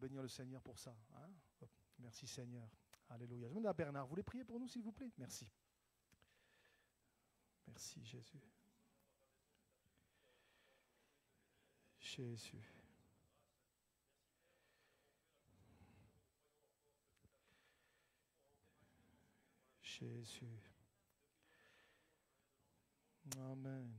bénir le Seigneur pour ça. Hein? Merci Seigneur. Alléluia. Je demande à Bernard, vous voulez prier pour nous s'il vous plaît? Merci. Merci Jésus. Jésus. Jésus. Amen.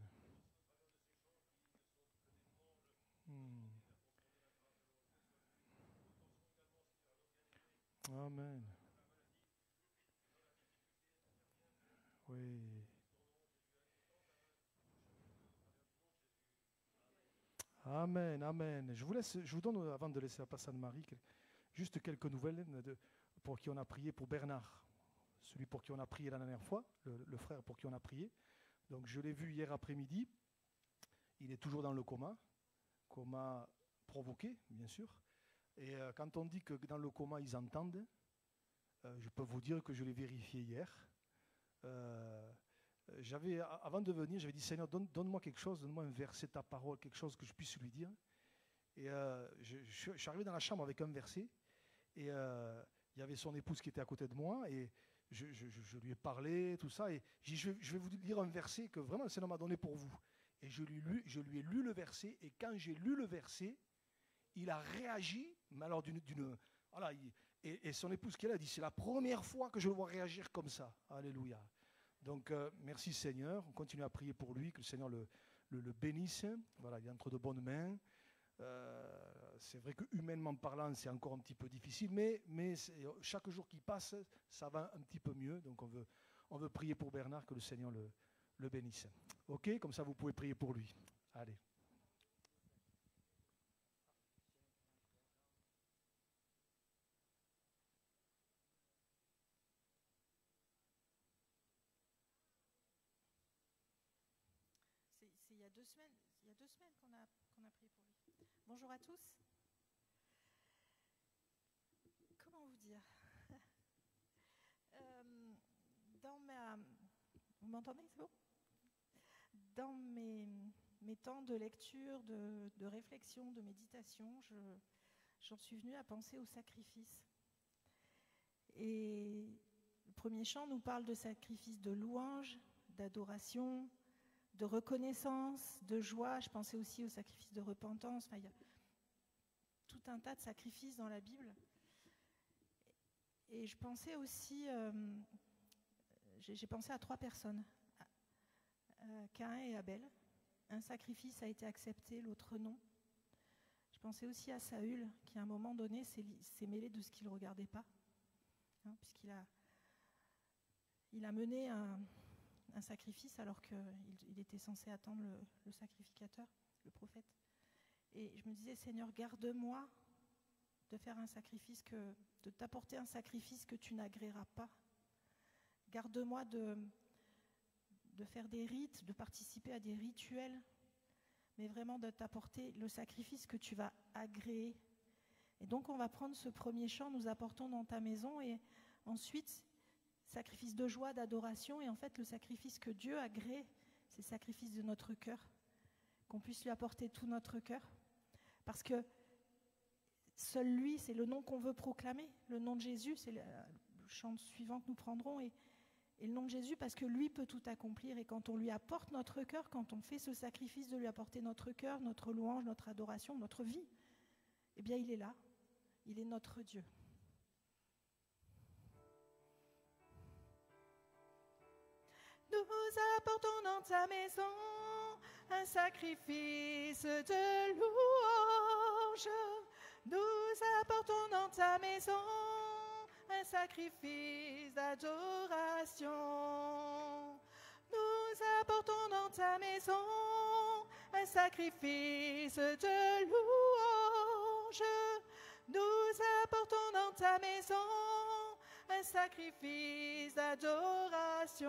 Amen. Oui. Amen, amen. Je vous donne, avant de laisser la place à Anne-Marie, juste quelques nouvelles pour qui on a prié pour Bernard. Celui pour qui on a prié la dernière fois, le frère pour qui on a prié. Donc je l'ai vu hier après-midi. Il est toujours dans le coma provoqué, bien sûr. Et quand on dit que dans le coma, ils entendent, je peux vous dire que je l'ai vérifié hier. Avant de venir, j'avais dit, Seigneur, donne-moi quelque chose, donne-moi un verset de ta parole, quelque chose que je puisse lui dire. Et je suis arrivé dans la chambre avec un verset, et il y avait son épouse qui était à côté de moi, et je lui ai parlé, tout ça, et j'ai dit, je vais vous lire un verset que vraiment le Seigneur m'a donné pour vous. Et je lui ai lu le verset, et quand j'ai lu le verset, il a réagi, mais alors voilà, et son épouse qui est là, a dit, c'est la première fois que je le vois réagir comme ça. Alléluia. Donc, merci Seigneur. On continue à prier pour lui, que le Seigneur le bénisse. Voilà, il est entre de bonnes mains. C'est vrai que humainement parlant, c'est encore un petit peu difficile, mais chaque jour qui passe, ça va un petit peu mieux. Donc, on veut prier pour Bernard, que le Seigneur le bénisse. OK? Comme ça, vous pouvez prier pour lui. Allez. C'est il y a 2 semaines qu'on a prié pour lui. Bonjour à tous. Comment vous dire? Vous m'entendez, c'est bon? Dans mes temps de lecture, de réflexion, de méditation, j'en suis venue à penser au sacrifice. Et le premier chant nous parle de sacrifice de louange, d'adoration, de reconnaissance, de joie. Je pensais aussi au sacrifice de repentance. Enfin, il y a tout un tas de sacrifices dans la Bible. Et je pensais aussi, j'ai pensé à 3 personnes, Caïn et Abel. Un sacrifice a été accepté, l'autre non. Je pensais aussi à Saül, qui à un moment donné s'est mêlé de ce qu'il ne regardait pas, puisqu'il a mené un sacrifice alors qu'il était censé attendre le sacrificateur, le prophète. Et je me disais, Seigneur, garde-moi de faire un sacrifice, de t'apporter un sacrifice que tu n'agréeras pas. Garde-moi de faire des rites, de participer à des rituels, mais vraiment de t'apporter le sacrifice que tu vas agréer. Et donc on va prendre ce premier chant, nous apportons dans ta maison, et ensuite, sacrifice de joie, d'adoration, et en fait le sacrifice que Dieu agrée, c'est le sacrifice de notre cœur, qu'on puisse lui apporter tout notre cœur, parce que seul lui, c'est le nom qu'on veut proclamer, le nom de Jésus, c'est le chant suivant que nous prendrons, et le nom de Jésus, parce que lui peut tout accomplir, et quand on lui apporte notre cœur, quand on fait ce sacrifice de lui apporter notre cœur, notre louange, notre adoration, notre vie, eh bien il est là, il est notre Dieu. Nous apportons dans ta maison un sacrifice de louange. Nous apportons dans ta maison un sacrifice d'adoration. Nous apportons dans ta maison un sacrifice de louange. Nous apportons dans ta maison un sacrifice d'adoration.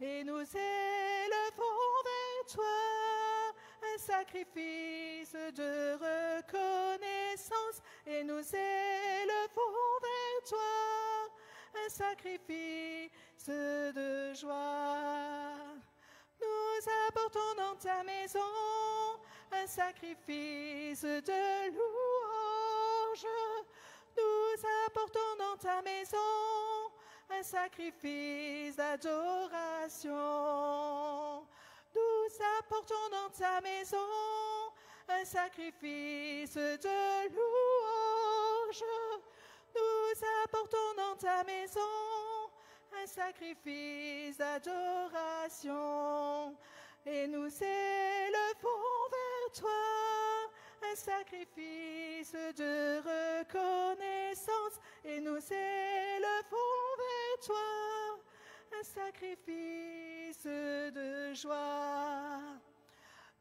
Et nous élevons vers toi un sacrifice de reconnaissance. Et nous élevons vers toi un sacrifice de joie. Nous apportons dans ta maison un sacrifice de louange. ta maison un sacrifice d'adoration. Nous apportons dans ta maison un sacrifice de louange. Nous apportons dans ta maison un sacrifice d'adoration. Et nous élevons vers toi un sacrifice de reconnaissance. Et nous élevons vers toi un sacrifice de joie.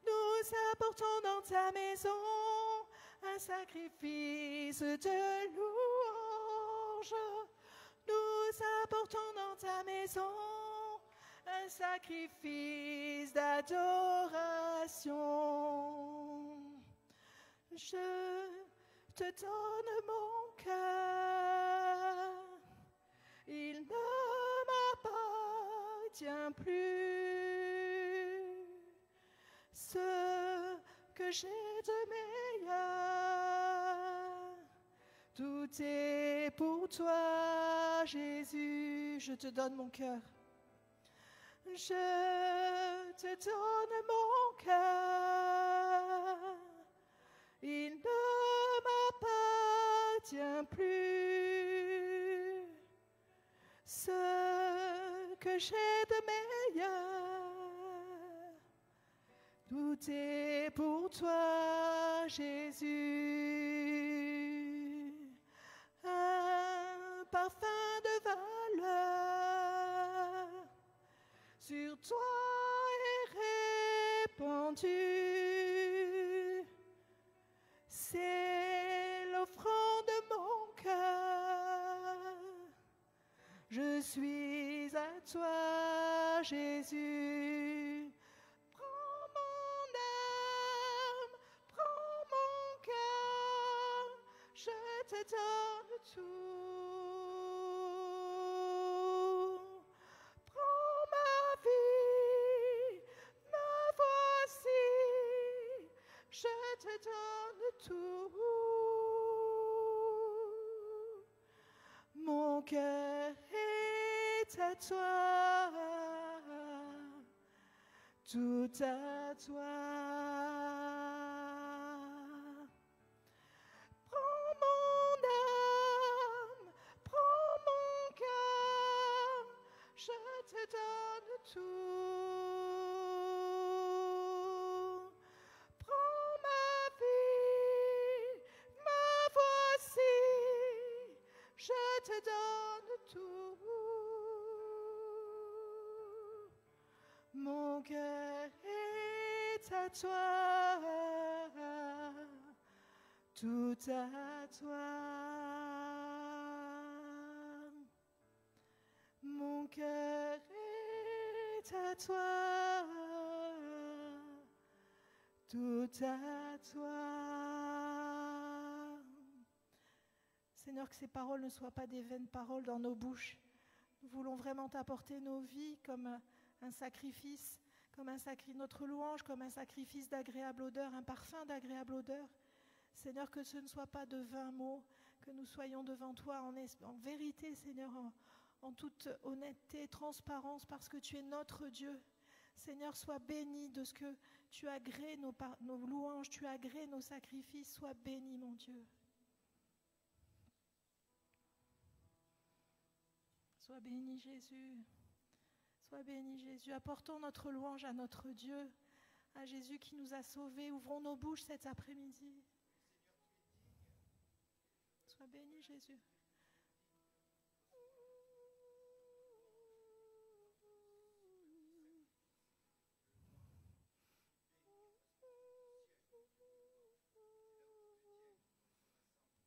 Nous apportons dans ta maison un sacrifice de louange. Nous apportons dans ta maison un sacrifice d'adoration. Je te donne mon cœur, il ne m'appartient plus. Ce que j'ai de meilleur, tout est pour toi, Jésus. Je te donne mon cœur. Je te donne mon cœur, il ne m'appartient plus. Ce que j'ai de meilleur, tout est pour toi, Jésus. Un parfum de valeur sur toi est répandu. C'est l'offrande de mon cœur. Je suis à toi, Jésus. Prends mon âme, prends mon cœur, je te donne tout. Prends ma vie, me voici, je te donne tout. Mon cœur est à toi, tout à toi. Prends mon âme, prends mon cœur, je te donne tout. Prends ma vie, me voici, je te donne tout. Mon cœur est à toi, tout à toi. Mon cœur est à toi, tout à toi. Seigneur, que ces paroles ne soient pas des vaines paroles dans nos bouches. Nous voulons vraiment t'apporter nos vies comme un sacrifice, notre louange comme un sacrifice d'agréable odeur, un parfum d'agréable odeur. Seigneur, que ce ne soit pas de vains mots, que nous soyons devant toi en vérité, Seigneur, en toute honnêteté et transparence, parce que tu es notre Dieu. Seigneur, sois béni de ce que tu agrées nos louanges, tu agrées nos sacrifices. Sois béni, mon Dieu. Sois béni, Jésus. Sois béni, Jésus. Apportons notre louange à notre Dieu, à Jésus qui nous a sauvés. Ouvrons nos bouches cet après-midi. Sois béni, Jésus.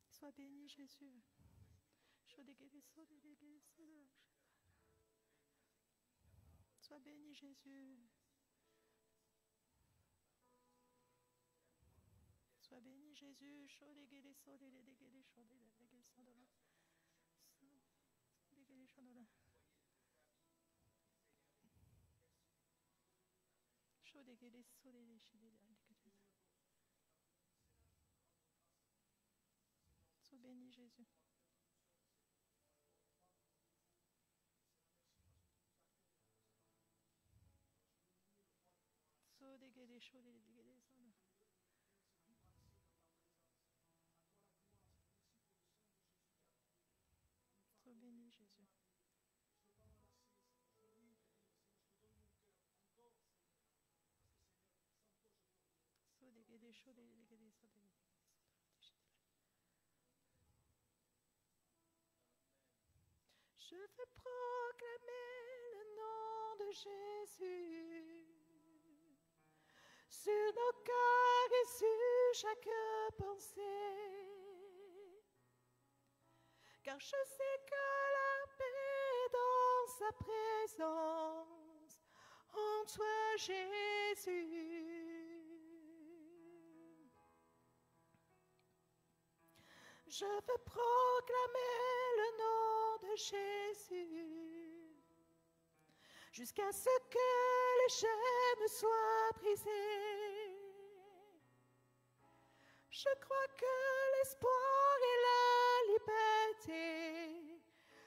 Sois béni, Jésus. Sois béni, Jésus. Sois béni, Jésus. Sois béni, Jésus. Sois béni, Jésus. Je veux proclamer le nom de Jésus sur nos cœurs et sur chaque pensée. Car je sais que la paix est dans sa présence, en toi Jésus. Je veux proclamer le nom de Jésus jusqu'à ce que les chaînes soient brisées. Je crois que l'espoir et la liberté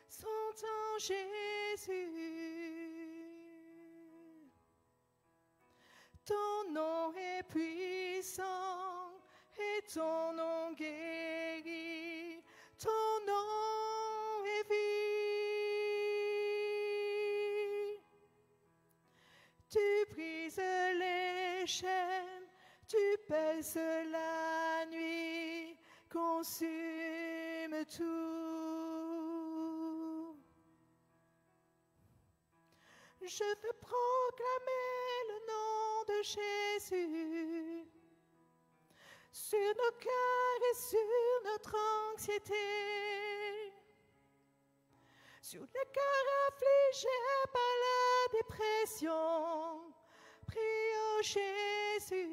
sont en Jésus. Ton nom est puissant et ton nom guérit. Ton nom est vie. Tu brises les chaînes, tu pèses la nuit, consume tout. Je veux proclamer le nom de Jésus sur nos cœurs et sur notre anxiété, sur les cœurs affligés par la dépression. Prie au Jésus.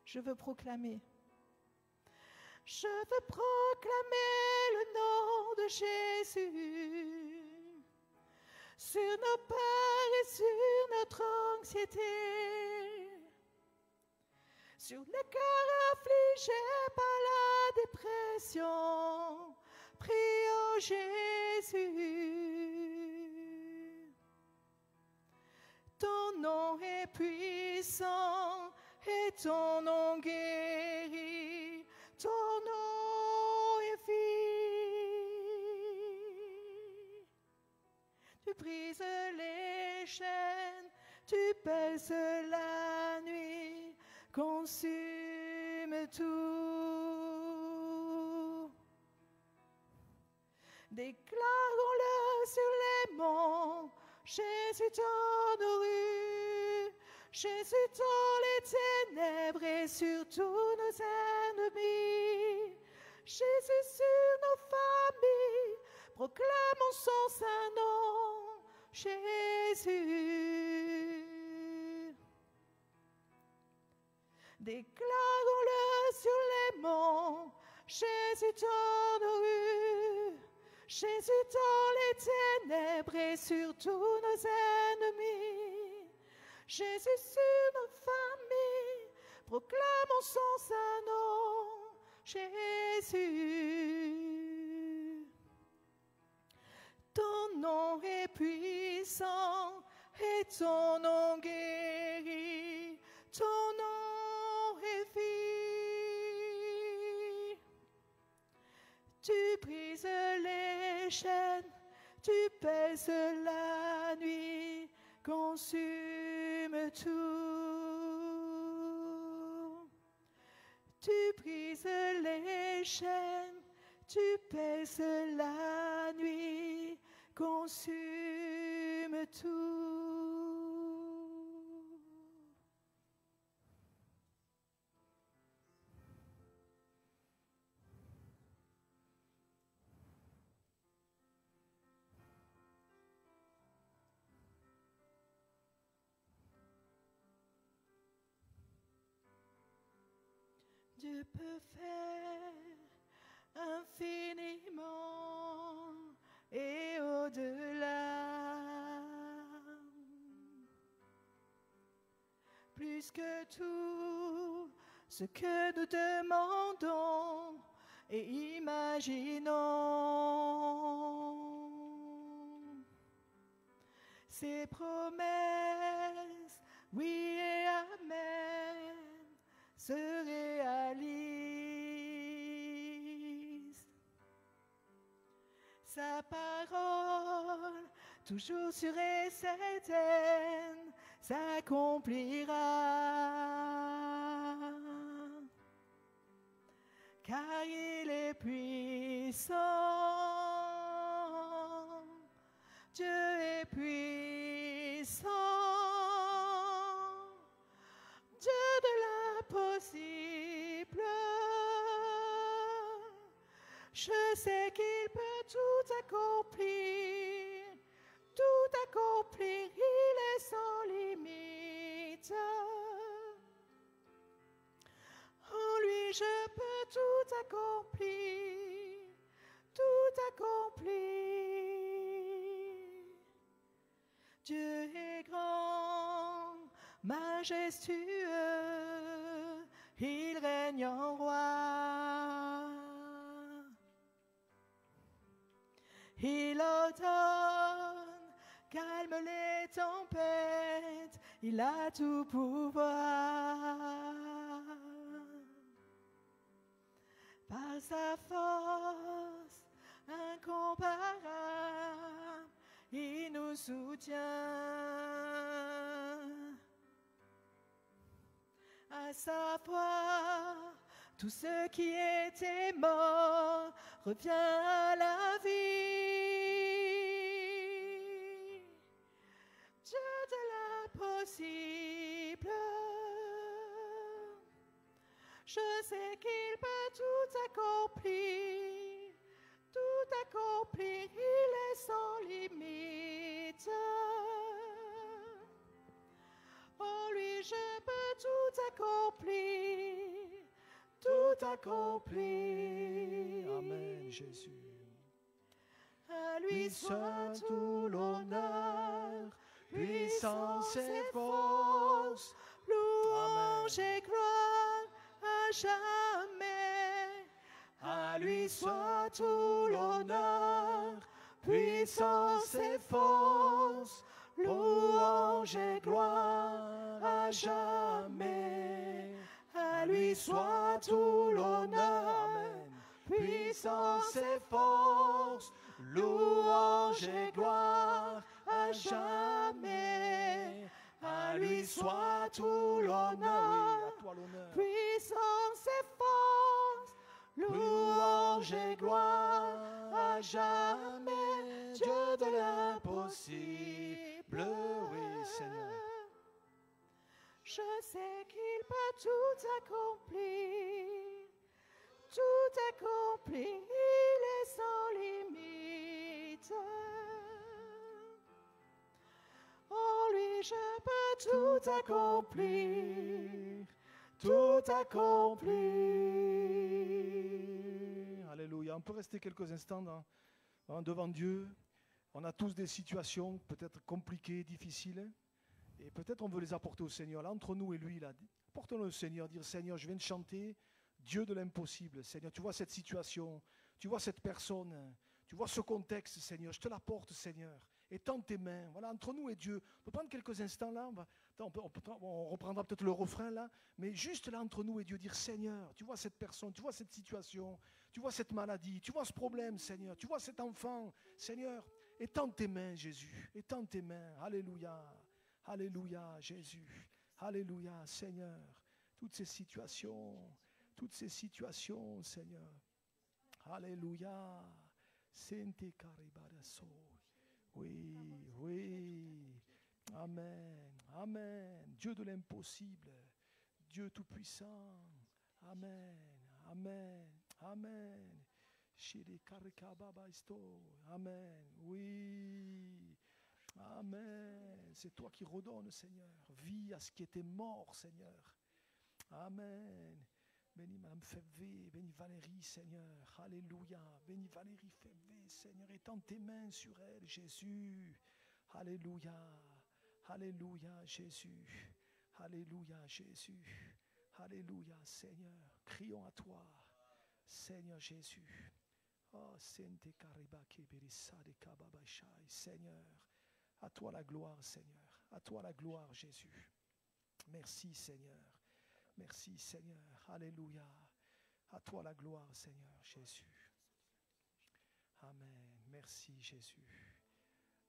Je veux proclamer. Je veux proclamer le nom de Jésus sur nos peurs et sur notre anxiété, sur les cœurs affligés par la dépression. Prie au Jésus. Ton nom est puissant et ton nom guérit. Ton nom est vie. Tu brises les chaînes, tu pèses la nuit, consume tout. Déclarons-le sur les monts, Jésus dans nos rues, Jésus dans les ténèbres et sur tous nos ennemis, Jésus sur nos familles, proclamons son saint nom, Jésus. Déclarons-le sur les monts, Jésus dans nos rues, Jésus dans les ténèbres et sur tous nos ennemis, Jésus sur nos familles, proclamons son saint nom, Jésus. Ton nom est puissant et ton nom guérit, ton nom est vie. Tu brises les chaînes, tu pèses la nuit, consume tout. Tu brises les chaînes, tu pèses la nuit, consume tout. Dieu peut faire infiniment et au-delà, plus que tout ce que nous demandons et imaginons. Ses promesses Oui et amen se réalise. Sa parole, toujours sûre et certaine, s'accomplira. Car il est puissant, Dieu est puissant, Dieu de l'impossible. Je sais qu'il peut tout accomplir, il est sans limite. En lui je peux tout accomplir, Dieu est grand, majestueux, il règne en roi. Il ordonne, calme les tempêtes, il a tout pouvoir. Par sa force incomparable, il nous soutient. À sa voix, tout ce qui était mort revient à la vie. Dieu de l'impossible, je sais qu'il peut tout accomplir, il est sans limite. En lui je peux tout accomplir. Amen, Jésus. À lui soit tout l'honneur, puissance et force, louange et gloire à jamais. À lui soit tout l'honneur, puissance et force, louange et gloire à jamais. À lui soit tout l'honneur, puissance et force, louange et gloire à jamais. À lui soit tout l'honneur, puissance et force, louange et gloire à jamais. Dieu de l'impossible, Oui, Seigneur. je sais qu'il peut tout accomplir, il est sans limite. En lui je peux tout accomplir. Alléluia. On peut rester quelques instants devant Dieu. On a tous des situations peut-être compliquées, difficiles. Et peut-être on veut les apporter au Seigneur. Là, entre nous et lui, là, apportons-le au Seigneur. Dire, Seigneur, je viens de chanter Dieu de l'impossible. Seigneur, tu vois cette situation, tu vois cette personne, tu vois ce contexte, Seigneur. Je te l'apporte, Seigneur. Étends tes mains. Voilà, entre nous et Dieu. On peut prendre quelques instants là. On reprendra peut-être le refrain là. Mais juste là, entre nous et Dieu, dire, Seigneur, tu vois cette personne, tu vois cette situation, tu vois cette maladie, tu vois ce problème, Seigneur. Tu vois cet enfant, Seigneur. Étends tes mains, Jésus. Étends tes mains. Alléluia. Alléluia, Jésus. Alléluia, Seigneur. Toutes ces situations, Seigneur. Alléluia. Sente caribaraso. Oui. Amen. Amen. Dieu de l'impossible. Dieu tout-puissant. Amen. Amen. Amen. Oui. Amen. C'est toi qui redonnes, Seigneur, vie à ce qui était mort, Seigneur. Amen. Bénis Madame Févé, bénis Valérie, Seigneur. Alléluia. Bénis Valérie Févé, Seigneur. Étends tes mains sur elle, Jésus. Alléluia. Alléluia, Jésus. Alléluia, Jésus. Alléluia, Seigneur. Crions à toi, Seigneur Jésus. Oh, Sente Karibake Berisade Kababashai, Seigneur. À toi la gloire, Seigneur. À toi la gloire, Jésus. Merci Seigneur. Merci Seigneur. Alléluia. À toi la gloire Seigneur Jésus. Amen. Merci Jésus.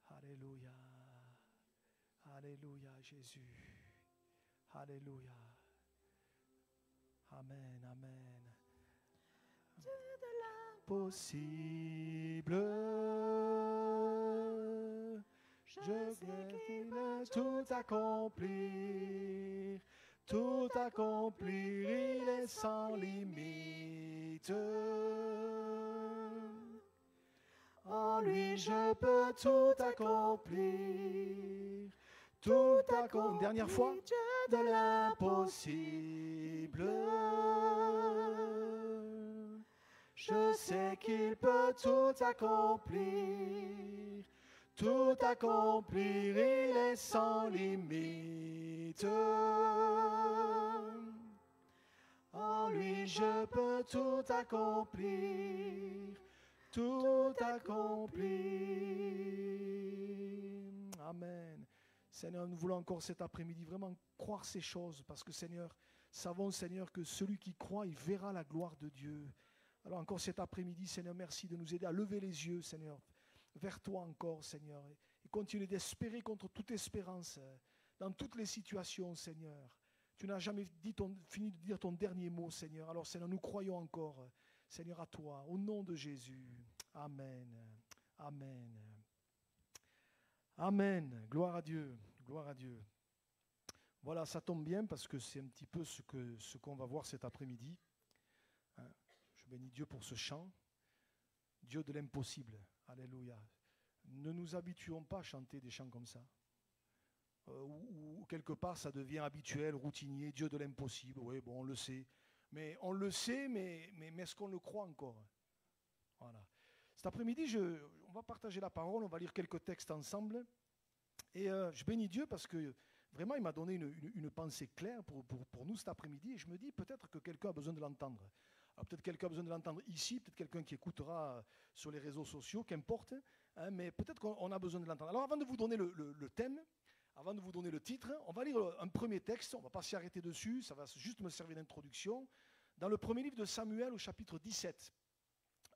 Alléluia. Alléluia Jésus. Alléluia. Amen. Amen. Dieu de Possible. Je sais qu'il va tout accomplir. Tout accomplir, il est sans limite. En lui, je peux tout accomplir. Tout accomplir. Une dernière fois. De l'impossible. Je sais qu'il peut tout accomplir. Tout accomplir, il est sans limite. En lui, je peux tout accomplir. Tout accomplir. Amen. Seigneur, nous voulons encore cet après-midi vraiment croire ces choses parce que Seigneur, savons Seigneur que celui qui croit, il verra la gloire de Dieu. Alors encore cet après-midi, Seigneur, merci de nous aider à lever les yeux, Seigneur, vers toi encore, Seigneur, et continuer d'espérer contre toute espérance dans toutes les situations, Seigneur. Tu n'as jamais fini de dire ton dernier mot, Seigneur. Alors, Seigneur, nous croyons encore, Seigneur, à toi, au nom de Jésus. Amen. Amen. Amen. Gloire à Dieu. Gloire à Dieu. Voilà, ça tombe bien parce que c'est un petit peu ce qu'on va voir cet après-midi. Je bénis Dieu pour ce chant. Dieu de l'impossible. Alléluia. Ne nous habituons pas à chanter des chants comme ça. Ou quelque part ça devient habituel, routinier, Dieu de l'impossible. Oui, bon, on le sait. Mais on le sait, mais est-ce qu'on le croit encore? Voilà. Cet après-midi, on va partager la parole, on va lire quelques textes ensemble. Et je bénis Dieu parce que vraiment, il m'a donné une pensée claire pour nous cet après-midi. Et je me dis peut-être que quelqu'un a besoin de l'entendre. Alors peut-être quelqu'un a besoin de l'entendre ici, peut-être quelqu'un qui écoutera sur les réseaux sociaux, qu'importe. Hein, mais peut-être qu'on a besoin de l'entendre. Alors avant de vous donner le thème, avant de vous donner le titre, on va lire un premier texte. On ne va pas s'y arrêter dessus, ça va juste me servir d'introduction. Dans le premier livre de Samuel au chapitre 17.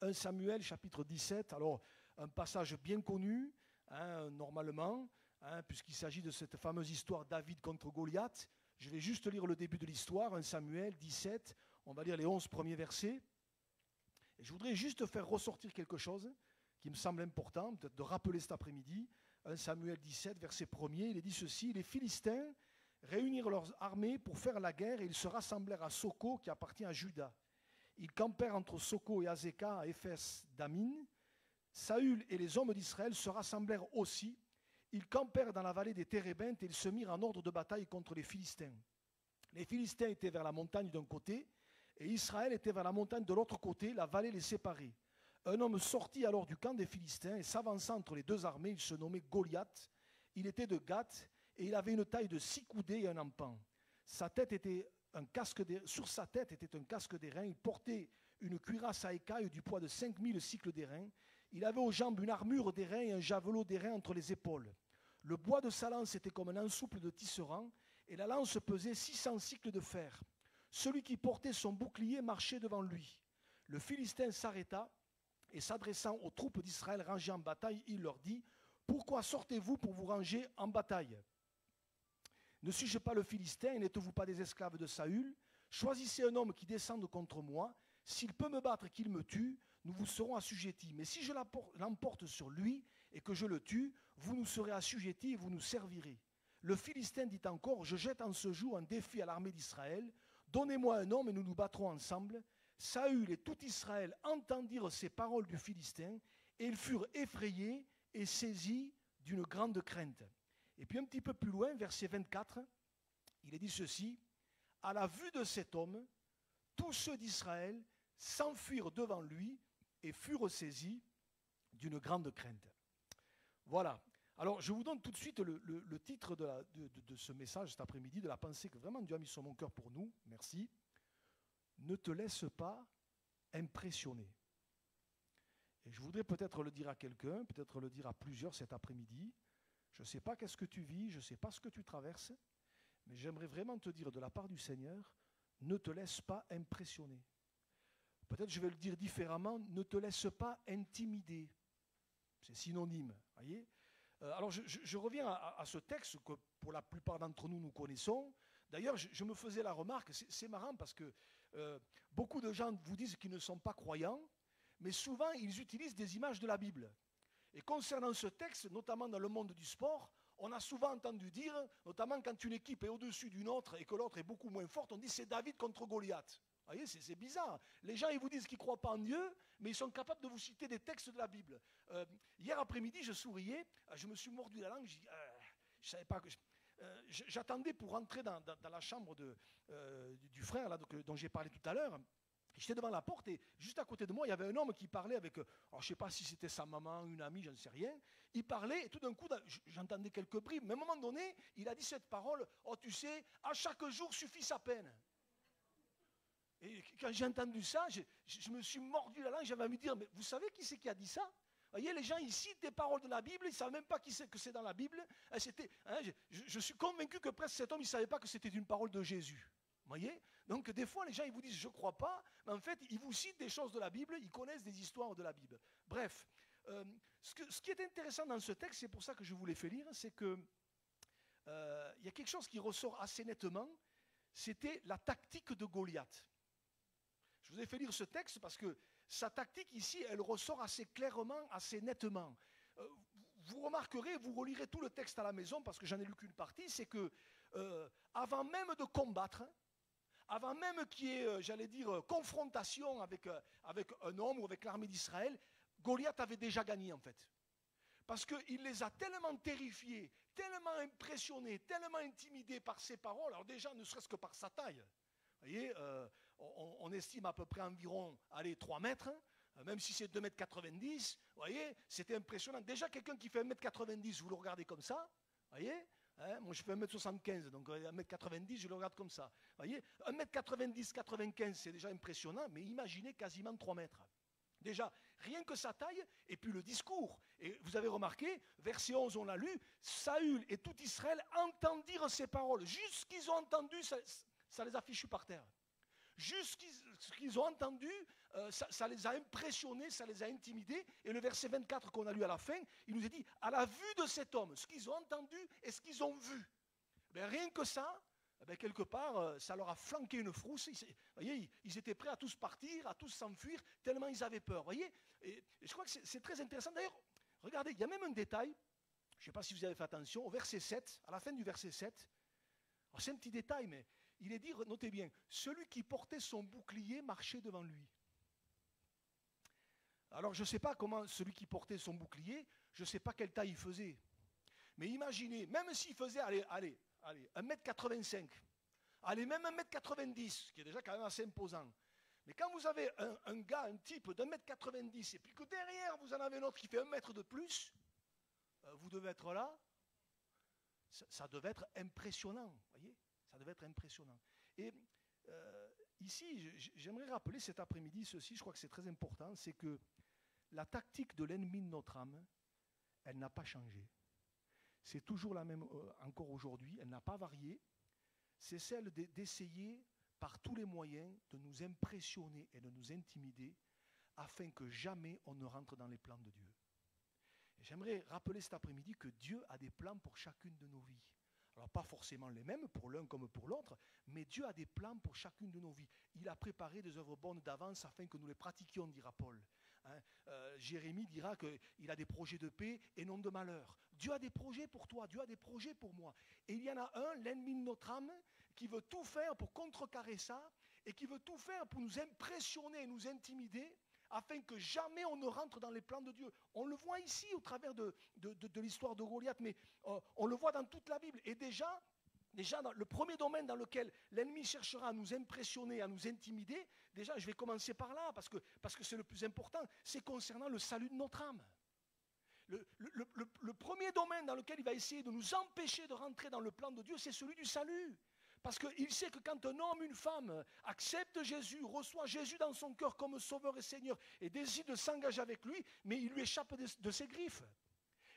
1 Samuel chapitre 17, alors un passage bien connu, hein, normalement, hein, puisqu'il s'agit de cette fameuse histoire David contre Goliath. Je vais juste lire le début de l'histoire, 1 Samuel 17, on va lire les 11 premiers versets. Et je voudrais juste faire ressortir quelque chose qui me semble important, peut-être de rappeler cet après-midi. 1 Samuel 17, verset 1er, il est dit ceci: les Philistins réunirent leurs armées pour faire la guerre et ils se rassemblèrent à Soko qui appartient à Juda. Ils campèrent entre Soko et Azekah à Éphes d'Amin. Saül et les hommes d'Israël se rassemblèrent aussi. Ils campèrent dans la vallée des Térébintes et ils se mirent en ordre de bataille contre les Philistins. Les Philistins étaient vers la montagne d'un côté et Israël était vers la montagne de l'autre côté, la vallée les séparait. Un homme sortit alors du camp des Philistins et s'avança entre les deux armées, il se nommait Goliath. Il était de Gath et il avait une taille de 6 coudées et un empan. Sur sa tête était un casque d'airain. Il portait une cuirasse à écailles du poids de 5000 cycles d'airain. Il avait aux jambes une armure d'airain et un javelot d'airain entre les épaules. Le bois de sa lance était comme un ensouple de tisserand et la lance pesait 600 cycles de fer. Celui qui portait son bouclier marchait devant lui. Le Philistin s'arrêta et s'adressant aux troupes d'Israël rangées en bataille, il leur dit: « Pourquoi sortez-vous pour vous ranger en bataille ? Ne suis-je pas le Philistin et n'êtes-vous pas des esclaves de Saül? Choisissez un homme qui descende contre moi. S'il peut me battre et qu'il me tue, nous vous serons assujettis. Mais si je l'emporte sur lui et que je le tue, vous nous serez assujettis et vous nous servirez. » Le Philistin dit encore: « Je jette en ce jour un défi à l'armée d'Israël. Donnez-moi un homme et nous nous battrons ensemble. » Saül et tout Israël entendirent ces paroles du Philistin et ils furent effrayés et saisis d'une grande crainte. Et puis un petit peu plus loin, verset 24, il est dit ceci: « À la vue de cet homme, tous ceux d'Israël s'enfuirent devant lui et furent saisis d'une grande crainte. » Voilà. Alors je vous donne tout de suite le titre de ce message cet après-midi, de la pensée que vraiment Dieu a mis sur mon cœur pour nous. Merci. Ne te laisse pas impressionner. Et je voudrais peut-être le dire à quelqu'un, peut-être le dire à plusieurs cet après-midi. Je ne sais pas qu'est-ce que tu vis, je ne sais pas ce que tu traverses, Mais j'aimerais vraiment te dire de la part du Seigneur, ne te laisse pas impressionner. Peut-être je vais le dire différemment, ne te laisse pas intimider. C'est synonyme, voyez. Alors je reviens à ce texte que pour la plupart d'entre nous, nous connaissons. D'ailleurs, je me faisais la remarque, c'est marrant parce que beaucoup de gens vous disent qu'ils ne sont pas croyants, mais souvent ils utilisent des images de la Bible. Et concernant ce texte, notamment dans le monde du sport, on a souvent entendu dire, notamment quand une équipe est au-dessus d'une autre et que l'autre est beaucoup moins forte, on dit c'est David contre Goliath. Vous voyez, c'est bizarre. Les gens, ils vous disent qu'ils ne croient pas en Dieu, mais ils sont capables de vous citer des textes de la Bible. Hier après-midi, je souriais, je me suis mordu la langue, je savais pas que... J'attendais pour rentrer dans la chambre du frère là, dont j'ai parlé tout à l'heure. J'étais devant la porte et juste à côté de moi, il y avait un homme qui parlait avec, alors je ne sais pas si c'était sa maman, une amie, je ne sais rien. Il parlait et tout d'un coup, j'entendais quelques bribes. Mais à un moment donné, il a dit cette parole, oh tu sais, à chaque jour suffit sa peine. Et quand j'ai entendu ça, je me suis mordu la langue, j'avais envie de dire, mais vous savez qui c'est qui a dit ça? Vous voyez, les gens, ils citent des paroles de la Bible, ils ne savent même pas que c'est dans la Bible. Je suis convaincu que presque cet homme, il ne savait pas que c'était une parole de Jésus. Vous voyez? Donc des fois, les gens, ils vous disent, je ne crois pas, mais en fait, ils vous citent des choses de la Bible, ils connaissent des histoires de la Bible. Bref, ce qui est intéressant dans ce texte, c'est pour ça que je vous l'ai fait lire, c'est qu'il y a quelque chose qui ressort assez nettement, c'était la tactique de Goliath. Je vous ai fait lire ce texte parce que sa tactique ici, elle ressort assez clairement, assez nettement. Vous remarquerez, vous relirez tout le texte à la maison, parce que j'en ai lu qu'une partie, c'est que avant même de combattre, avant même qu'il y ait, j'allais dire, confrontation avec un homme ou avec l'armée d'Israël, Goliath avait déjà gagné en fait. Parce qu'il les a tellement terrifiés, tellement impressionnés, tellement intimidés par ses paroles, alors déjà ne serait-ce que par sa taille. Vous voyez, on estime à peu près environ 3 mètres, même si c'est 2,90 m, vous voyez, c'était impressionnant. Déjà, quelqu'un qui fait 1,90 m, vous le regardez comme ça, vous voyez, moi je fais 1,75 m, donc 1,90 m, je le regarde comme ça. Vous voyez, 1,90 m, 95, c'est déjà impressionnant, mais imaginez quasiment 3 mètres. Déjà, rien que sa taille, et puis le discours. Et vous avez remarqué, verset 11, on l'a lu, Saül et tout Israël entendirent ces paroles. Juste ce qu'ils ont entendu, ça les a fichus par terre. Juste ce qu'ils ont entendu, ça les a impressionnés, ça les a intimidés. Et le verset 24 qu'on a lu à la fin, il nous est dit, à la vue de cet homme, ce qu'ils ont entendu et ce qu'ils ont vu. Ben, rien que ça, ben, quelque part, ça leur a flanqué une frousse. Vous voyez, ils étaient prêts à tous partir, à tous s'enfuir, tellement ils avaient peur. Vous voyez, et je crois que c'est très intéressant. D'ailleurs, regardez, il y a même un détail, je ne sais pas si vous avez fait attention, au verset 7, à la fin du verset 7, c'est un petit détail, mais il est dit, notez bien, celui qui portait son bouclier marchait devant lui. Alors je ne sais pas comment celui qui portait son bouclier, je ne sais pas quelle taille il faisait. Mais imaginez, même s'il faisait, allez, 1,85 m, allez, même 1,90 m, ce qui est déjà quand même assez imposant. Mais quand vous avez un gars, un type d'1,90 m, et puis que derrière vous en avez un autre qui fait 1 mètre de plus, vous devez être là, ça devait être impressionnant, vous voyez, ça devait être impressionnant. Et ici, j'aimerais rappeler cet après-midi ceci, je crois que c'est très important, c'est que la tactique de l'ennemi de notre âme, elle n'a pas changé. C'est toujours la même encore aujourd'hui, elle n'a pas varié. C'est celle d'essayer par tous les moyens de nous impressionner et de nous intimider afin que jamais on ne rentre dans les plans de Dieu. Et j'aimerais rappeler cet après-midi que Dieu a des plans pour chacune de nos vies. Alors pas forcément les mêmes pour l'un comme pour l'autre, mais Dieu a des plans pour chacune de nos vies. Il a préparé des œuvres bonnes d'avance afin que nous les pratiquions, dira Paul. Jérémie dira qu'il a des projets de paix et non de malheur. Dieu a des projets pour toi, Dieu a des projets pour moi. Et il y en a un, l'ennemi de notre âme, qui veut tout faire pour contrecarrer ça et qui veut tout faire pour nous impressionner et nous intimider afin que jamais on ne rentre dans les plans de Dieu. On le voit ici au travers de l'histoire de Goliath, mais on le voit dans toute la Bible. Et déjà dans le premier domaine dans lequel l'ennemi cherchera à nous impressionner, à nous intimider, déjà je vais commencer par là, parce que c'est le plus important, c'est concernant le salut de notre âme. Le premier domaine dans lequel il va essayer de nous empêcher de rentrer dans le plan de Dieu, c'est celui du salut. Parce qu'il sait que quand un homme, une femme accepte Jésus, reçoit Jésus dans son cœur comme sauveur et Seigneur et décide de s'engager avec lui, mais il lui échappe de ses griffes.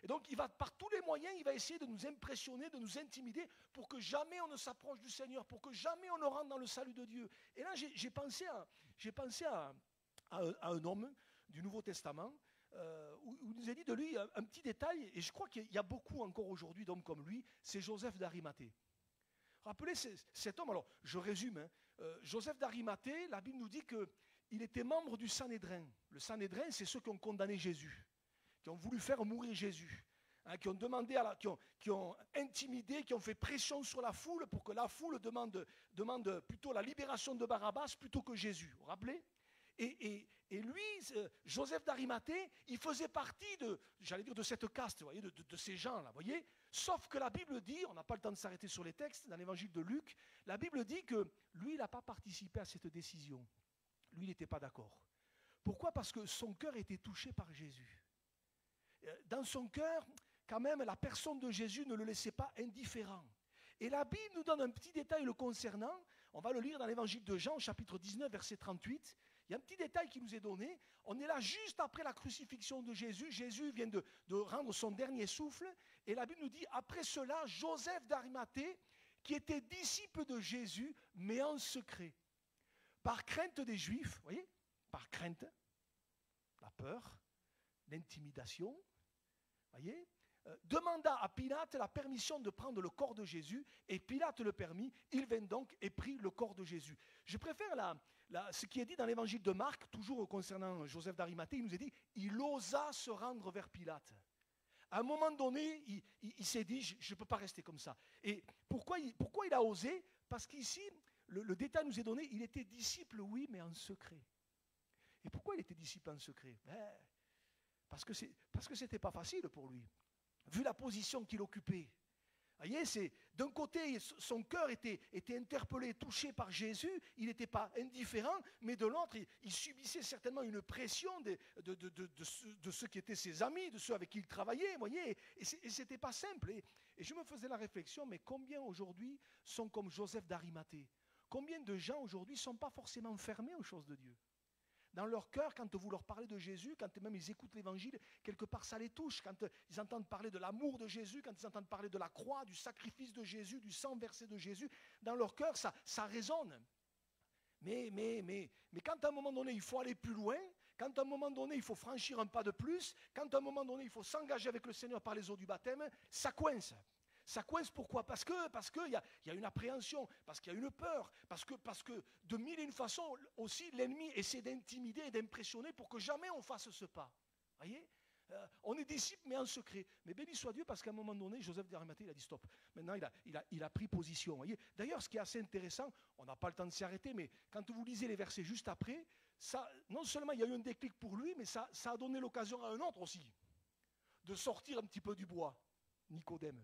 Et donc, il va, par tous les moyens, il va essayer de nous impressionner, de nous intimider, pour que jamais on ne s'approche du Seigneur, pour que jamais on ne rentre dans le salut de Dieu. Et là, j'ai pensé à un homme du Nouveau Testament, où il nous a dit de lui un petit détail, et je crois qu'il y a beaucoup encore aujourd'hui d'hommes comme lui, c'est Joseph d'Arimathée. Rappelez cet homme, alors je résume, Joseph d'Arimathée, la Bible nous dit qu'il était membre du Sanhédrin. Le Sanhédrin, c'est ceux qui ont condamné Jésus, qui ont voulu faire mourir Jésus, hein, qui ont demandé, qui ont intimidé, qui ont fait pression sur la foule pour que la foule demande plutôt la libération de Barabbas plutôt que Jésus. Vous vous rappelez ? Et lui, Joseph d'Arimathée, il faisait partie de cette caste, vous voyez, de ces gens-là, voyez. Sauf que la Bible dit, on n'a pas le temps de s'arrêter sur les textes, dans l'évangile de Luc, la Bible dit que lui, il n'a pas participé à cette décision. Lui, il n'était pas d'accord. Pourquoi ? Parce que son cœur était touché par Jésus. Dans son cœur, quand même, la personne de Jésus ne le laissait pas indifférent. Et la Bible nous donne un petit détail le concernant. On va le lire dans l'évangile de Jean, chapitre 19, verset 38. Il y a un petit détail qui nous est donné. On est là juste après la crucifixion de Jésus. Jésus vient de rendre son dernier souffle. Et la Bible nous dit, après cela, Joseph d'Arimathée, qui était disciple de Jésus, mais en secret, par crainte des Juifs, vous voyez, par crainte, la peur, l'intimidation, voyez, demanda à Pilate la permission de prendre le corps de Jésus, et Pilate le permit. Il vint donc et prit le corps de Jésus. Je préfère ce qui est dit dans l'évangile de Marc, toujours concernant Joseph d'Arimathée. Il nous est dit, il osa se rendre vers Pilate. À un moment donné, il s'est dit, je ne peux pas rester comme ça. Et pourquoi il a osé ? Parce qu'ici, le détail nous est donné, il était disciple, oui, mais en secret. Et pourquoi il était disciple en secret ? Parce que ce n'était pas facile pour lui, vu la position qu'il occupait. Vous voyez, d'un côté, son cœur était interpellé, touché par Jésus, il n'était pas indifférent, mais de l'autre, il subissait certainement une pression de ceux qui étaient ses amis, de ceux avec qui il travaillait, vous voyez, et ce n'était pas simple. Et je me faisais la réflexion, mais combien aujourd'hui sont comme Joseph d'Arimathée ? Combien de gens aujourd'hui ne sont pas forcément fermés aux choses de Dieu ? Dans leur cœur, quand vous leur parlez de Jésus, quand même ils écoutent l'évangile, quelque part ça les touche. Quand ils entendent parler de l'amour de Jésus, quand ils entendent parler de la croix, du sacrifice de Jésus, du sang versé de Jésus, dans leur cœur, ça résonne. Mais quand à un moment donné, il faut aller plus loin, quand à un moment donné, il faut franchir un pas de plus, quand à un moment donné, il faut s'engager avec le Seigneur par les eaux du baptême, ça coince. Ça coince pourquoi ? Parce qu'il y a une appréhension, parce qu'il y a une peur, parce que de mille et une façons aussi l'ennemi essaie d'intimider et d'impressionner pour que jamais on fasse ce pas. Voyez ? On est disciple mais en secret. Mais béni soit Dieu parce qu'à un moment donné, Joseph d'Arimathée, il a dit stop. Maintenant, il a pris position. Voyez ? D'ailleurs, ce qui est assez intéressant, on n'a pas le temps de s'y arrêter, mais quand vous lisez les versets juste après, non seulement il y a eu un déclic pour lui, mais ça a donné l'occasion à un autre aussi de sortir un petit peu du bois, Nicodème.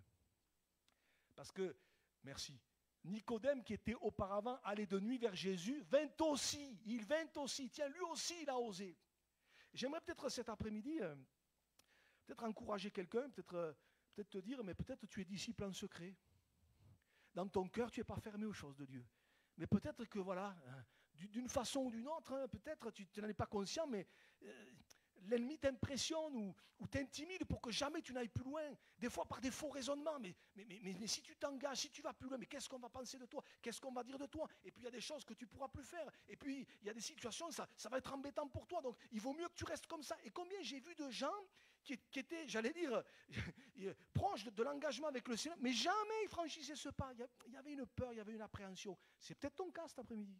Parce que, merci, Nicodème qui était auparavant allé de nuit vers Jésus, il vint aussi, tiens, lui aussi il a osé. J'aimerais peut-être cet après-midi, peut-être encourager quelqu'un, peut-être te dire, mais peut-être tu es disciple en secret. Dans ton cœur, tu n'es pas fermé aux choses de Dieu. Mais peut-être que voilà, d'une façon ou d'une autre, peut-être tu n'en es pas conscient, mais l'ennemi t'impressionne ou t'intimide pour que jamais tu n'ailles plus loin. Des fois par des faux raisonnements. Mais si tu t'engages, si tu vas plus loin, mais qu'est-ce qu'on va penser de toi ? Qu'est-ce qu'on va dire de toi ? Et puis il y a des choses que tu ne pourras plus faire. Et puis il y a des situations, ça va être embêtant pour toi. Donc il vaut mieux que tu restes comme ça. Et combien j'ai vu de gens qui étaient, j'allais dire, proches de l'engagement avec le Seigneur, mais jamais ils franchissaient ce pas. Il y avait une peur, il y avait une appréhension. C'est peut-être ton cas cet après-midi.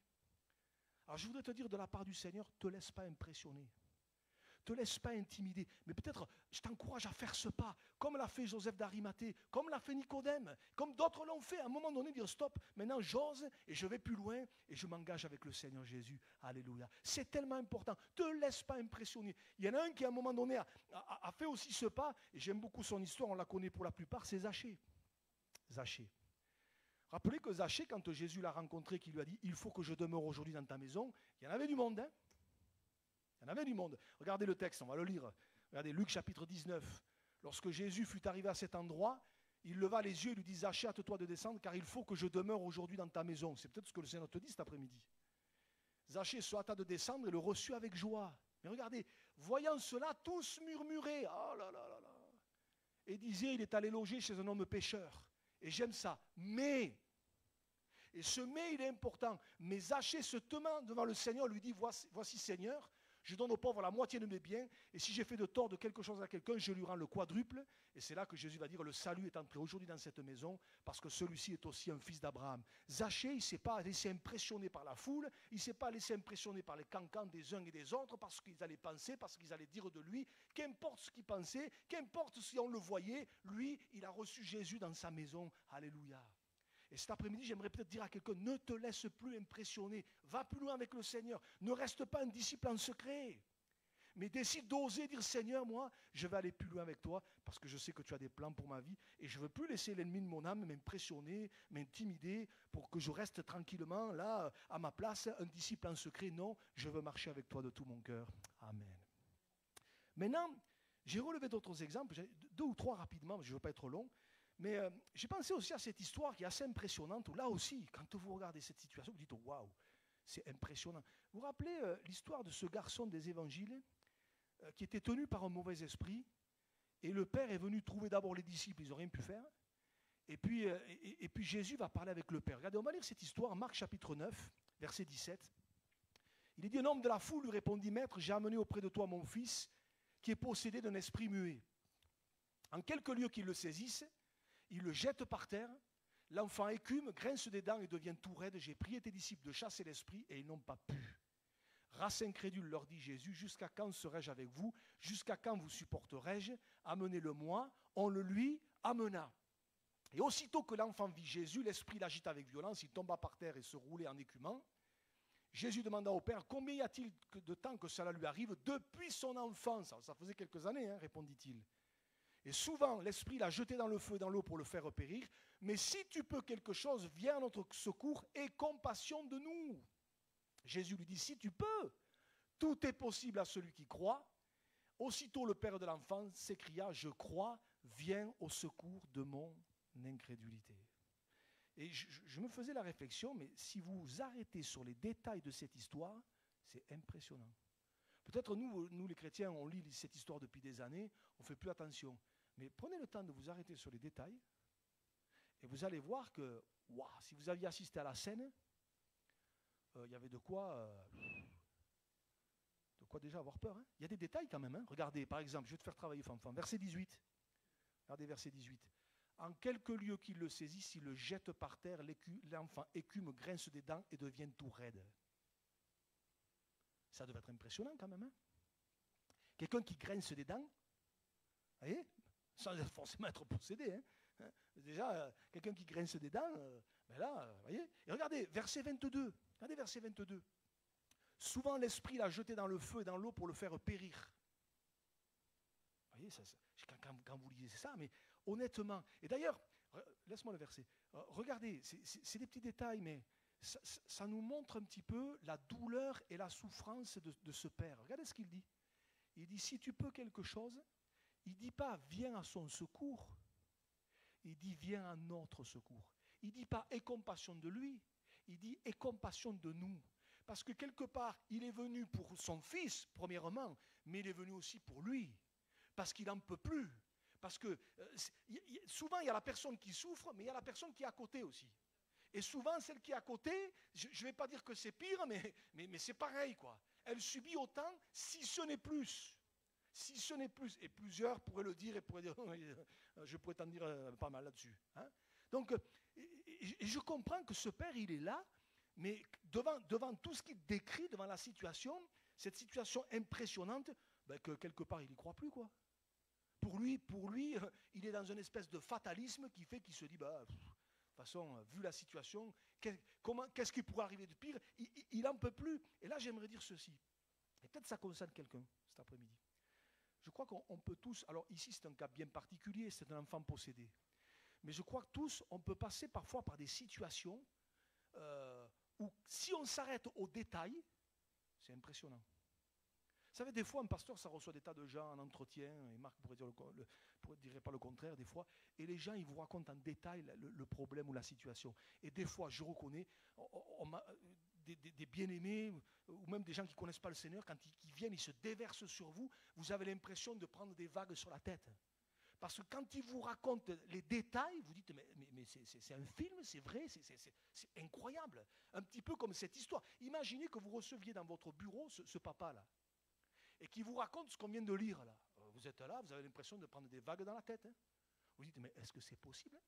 Alors je voudrais te dire de la part du Seigneur, ne te laisse pas impressionner. Ne te laisse pas intimider, mais peut-être je t'encourage à faire ce pas, comme l'a fait Joseph d'Arimathée, comme l'a fait Nicodème, comme d'autres l'ont fait, à un moment donné dire stop, maintenant j'ose et je vais plus loin et je m'engage avec le Seigneur Jésus, alléluia. C'est tellement important, ne te laisse pas impressionner. Il y en a un qui à un moment donné a fait aussi ce pas, et j'aime beaucoup son histoire, on la connaît pour la plupart, c'est Zachée. Rappelez que Zachée, quand Jésus l'a rencontré, qui lui a dit il faut que je demeure aujourd'hui dans ta maison, il y en avait du monde, hein. Il y en avait du monde. Regardez le texte, on va le lire. Regardez Luc chapitre 19. Lorsque Jésus fut arrivé à cet endroit, il leva les yeux et lui dit Zachée, hâte-toi de descendre, car il faut que je demeure aujourd'hui dans ta maison. C'est peut-être ce que le Seigneur te dit cet après-midi. Zachée se hâta de descendre et le reçut avec joie. Mais regardez, voyant cela, tous murmuraient. Oh là là là là. et disait, il est allé loger chez un homme pécheur. Et j'aime ça. Mais, et ce mais, il est important. Mais Zachée se tenant devant le Seigneur, lui dit, voici Seigneur, je donne aux pauvres la moitié de mes biens, et si j'ai fait de tort de quelque chose à quelqu'un, je lui rends le quadruple. Et c'est là que Jésus va dire, le salut est entré aujourd'hui dans cette maison, parce que celui-ci est aussi un fils d'Abraham. Zachée, il ne s'est pas laissé impressionner par la foule, il ne s'est pas laissé impressionner par les cancans des uns et des autres, parce qu'ils allaient penser, parce qu'ils allaient dire de lui, qu'importe ce qu'ils pensaient, qu'importe si on le voyait, lui, il a reçu Jésus dans sa maison. Alléluia. Et cet après-midi, j'aimerais peut-être dire à quelqu'un, ne te laisse plus impressionner, va plus loin avec le Seigneur, ne reste pas un disciple en secret, mais décide d'oser dire, Seigneur, moi, je vais aller plus loin avec toi, parce que je sais que tu as des plans pour ma vie, et je ne veux plus laisser l'ennemi de mon âme m'impressionner, m'intimider, pour que je reste tranquillement là, à ma place, un disciple en secret. Non, je veux marcher avec toi de tout mon cœur. Amen. Maintenant, j'ai relevé d'autres exemples, 2 ou 3 rapidement, je ne veux pas être long. Mais j'ai pensé aussi à cette histoire qui est assez impressionnante, où là aussi, quand vous regardez cette situation, vous dites, oh, waouh, c'est impressionnant. Vous vous rappelez l'histoire de ce garçon des évangiles qui était tenu par un mauvais esprit, et le père est venu trouver d'abord les disciples, ils n'ont rien pu faire, et puis Jésus va parler avec le père. Regardez, on va lire cette histoire, Marc chapitre 9, verset 17. Il est dit, un homme de la foule lui répondit, Maître, j'ai amené auprès de toi mon fils, qui est possédé d'un esprit muet. En quelque lieu qu'il le saisisse, il le jette par terre, l'enfant écume, grince des dents et devient tout raide. J'ai prié tes disciples de chasser l'esprit et ils n'ont pas pu. Race incrédule, leur dit Jésus, jusqu'à quand serai-je avec vous? Jusqu'à quand vous supporterai-je? Amenez-le-moi. On le lui amena. Et aussitôt que l'enfant vit Jésus, l'esprit l'agite avec violence, il tomba par terre et se roulait en écumant. Jésus demanda au Père, combien y a-t-il de temps que cela lui arrive? Depuis son enfance. Ça faisait quelques années, répondit-il. Et souvent, l'esprit l'a jeté dans le feu et dans l'eau pour le faire périr. Mais si tu peux quelque chose, viens à notre secours et compassion de nous. Jésus lui dit, si tu peux, tout est possible à celui qui croit. Aussitôt le père de l'enfant s'écria, je crois, viens au secours de mon incrédulité. Et je me faisais la réflexion, mais si vous vous arrêtez sur les détails de cette histoire, c'est impressionnant. Peut-être nous les chrétiens, on lit cette histoire depuis des années, on ne fait plus attention. Mais prenez le temps de vous arrêter sur les détails et vous allez voir que, si vous aviez assisté à la scène, il y avait de quoi déjà avoir peur. Il y a des détails quand même. Regardez, par exemple, je vais te faire travailler, Fanfan, verset 18. Regardez verset 18. En quelque lieu qu'il le saisisse, il le jette par terre, l'enfant écume, grince des dents et devient tout raide. Ça devait être impressionnant quand même. Quelqu'un qui grince des dents, vous voyez, sans forcément être possédé. Déjà, quelqu'un qui grince des dents, là, vous voyez. Et regardez, verset 22. Regardez verset 22. Souvent l'esprit l'a jeté dans le feu et dans l'eau pour le faire périr. Vous voyez, quand vous lisez ça, mais honnêtement, et d'ailleurs, laisse-moi le verset. Regardez, c'est des petits détails, mais ça nous montre un petit peu la douleur et la souffrance de ce père. Regardez ce qu'il dit. Il dit, si tu peux quelque chose, il ne dit pas, viens à son secours. Il dit, viens à notre secours. Il ne dit pas, aie compassion de lui. Il dit, aie compassion de nous. Parce que quelque part, il est venu pour son fils, premièrement, mais il est venu aussi pour lui. Parce qu'il n'en peut plus. Parce que souvent, il y a la personne qui souffre, mais il y a la personne qui est à côté aussi. Et souvent, celle qui est à côté, je ne vais pas dire que c'est pire, mais c'est pareil, quoi. Elle subit autant, si ce n'est plus. Si ce n'est plus. Et plusieurs pourraient le dire et pourraient dire, je pourrais t'en dire pas mal là-dessus. Donc, et je comprends que ce père, il est là, mais devant tout ce qu'il décrit, devant la situation, cette situation impressionnante, que quelque part, il n'y croit plus, quoi. Pour lui, il est dans une espèce de fatalisme qui fait qu'il se dit, de toute façon, vu la situation, qu'est-ce qui pourrait arriver de pire? Il n'en peut plus. Et là, j'aimerais dire ceci. Et peut-être ça concerne quelqu'un cet après-midi. Je crois qu'on peut tous, alors ici c'est un cas bien particulier, c'est un enfant possédé. Mais je crois que tous, on peut passer parfois par des situations où si on s'arrête aux détails, c'est impressionnant. Vous savez, des fois, un pasteur, ça reçoit des tas de gens en entretien, et Marc pourrait dire pas le contraire des fois, et les gens, ils vous racontent en détail le problème ou la situation. Et des fois, je reconnais, des bien-aimés, ou même des gens qui ne connaissent pas le Seigneur, quand ils viennent, ils se déversent sur vous, vous avez l'impression de prendre des vagues sur la tête. Parce que quand il vous raconte les détails, vous dites, mais c'est un film, c'est vrai, c'est incroyable. Un petit peu comme cette histoire. Imaginez que vous receviez dans votre bureau ce papa-là, et qui vous raconte ce qu'on vient de lire là. Vous êtes là, vous avez l'impression de prendre des vagues dans la tête. Hein. Vous dites, mais est-ce que c'est possible?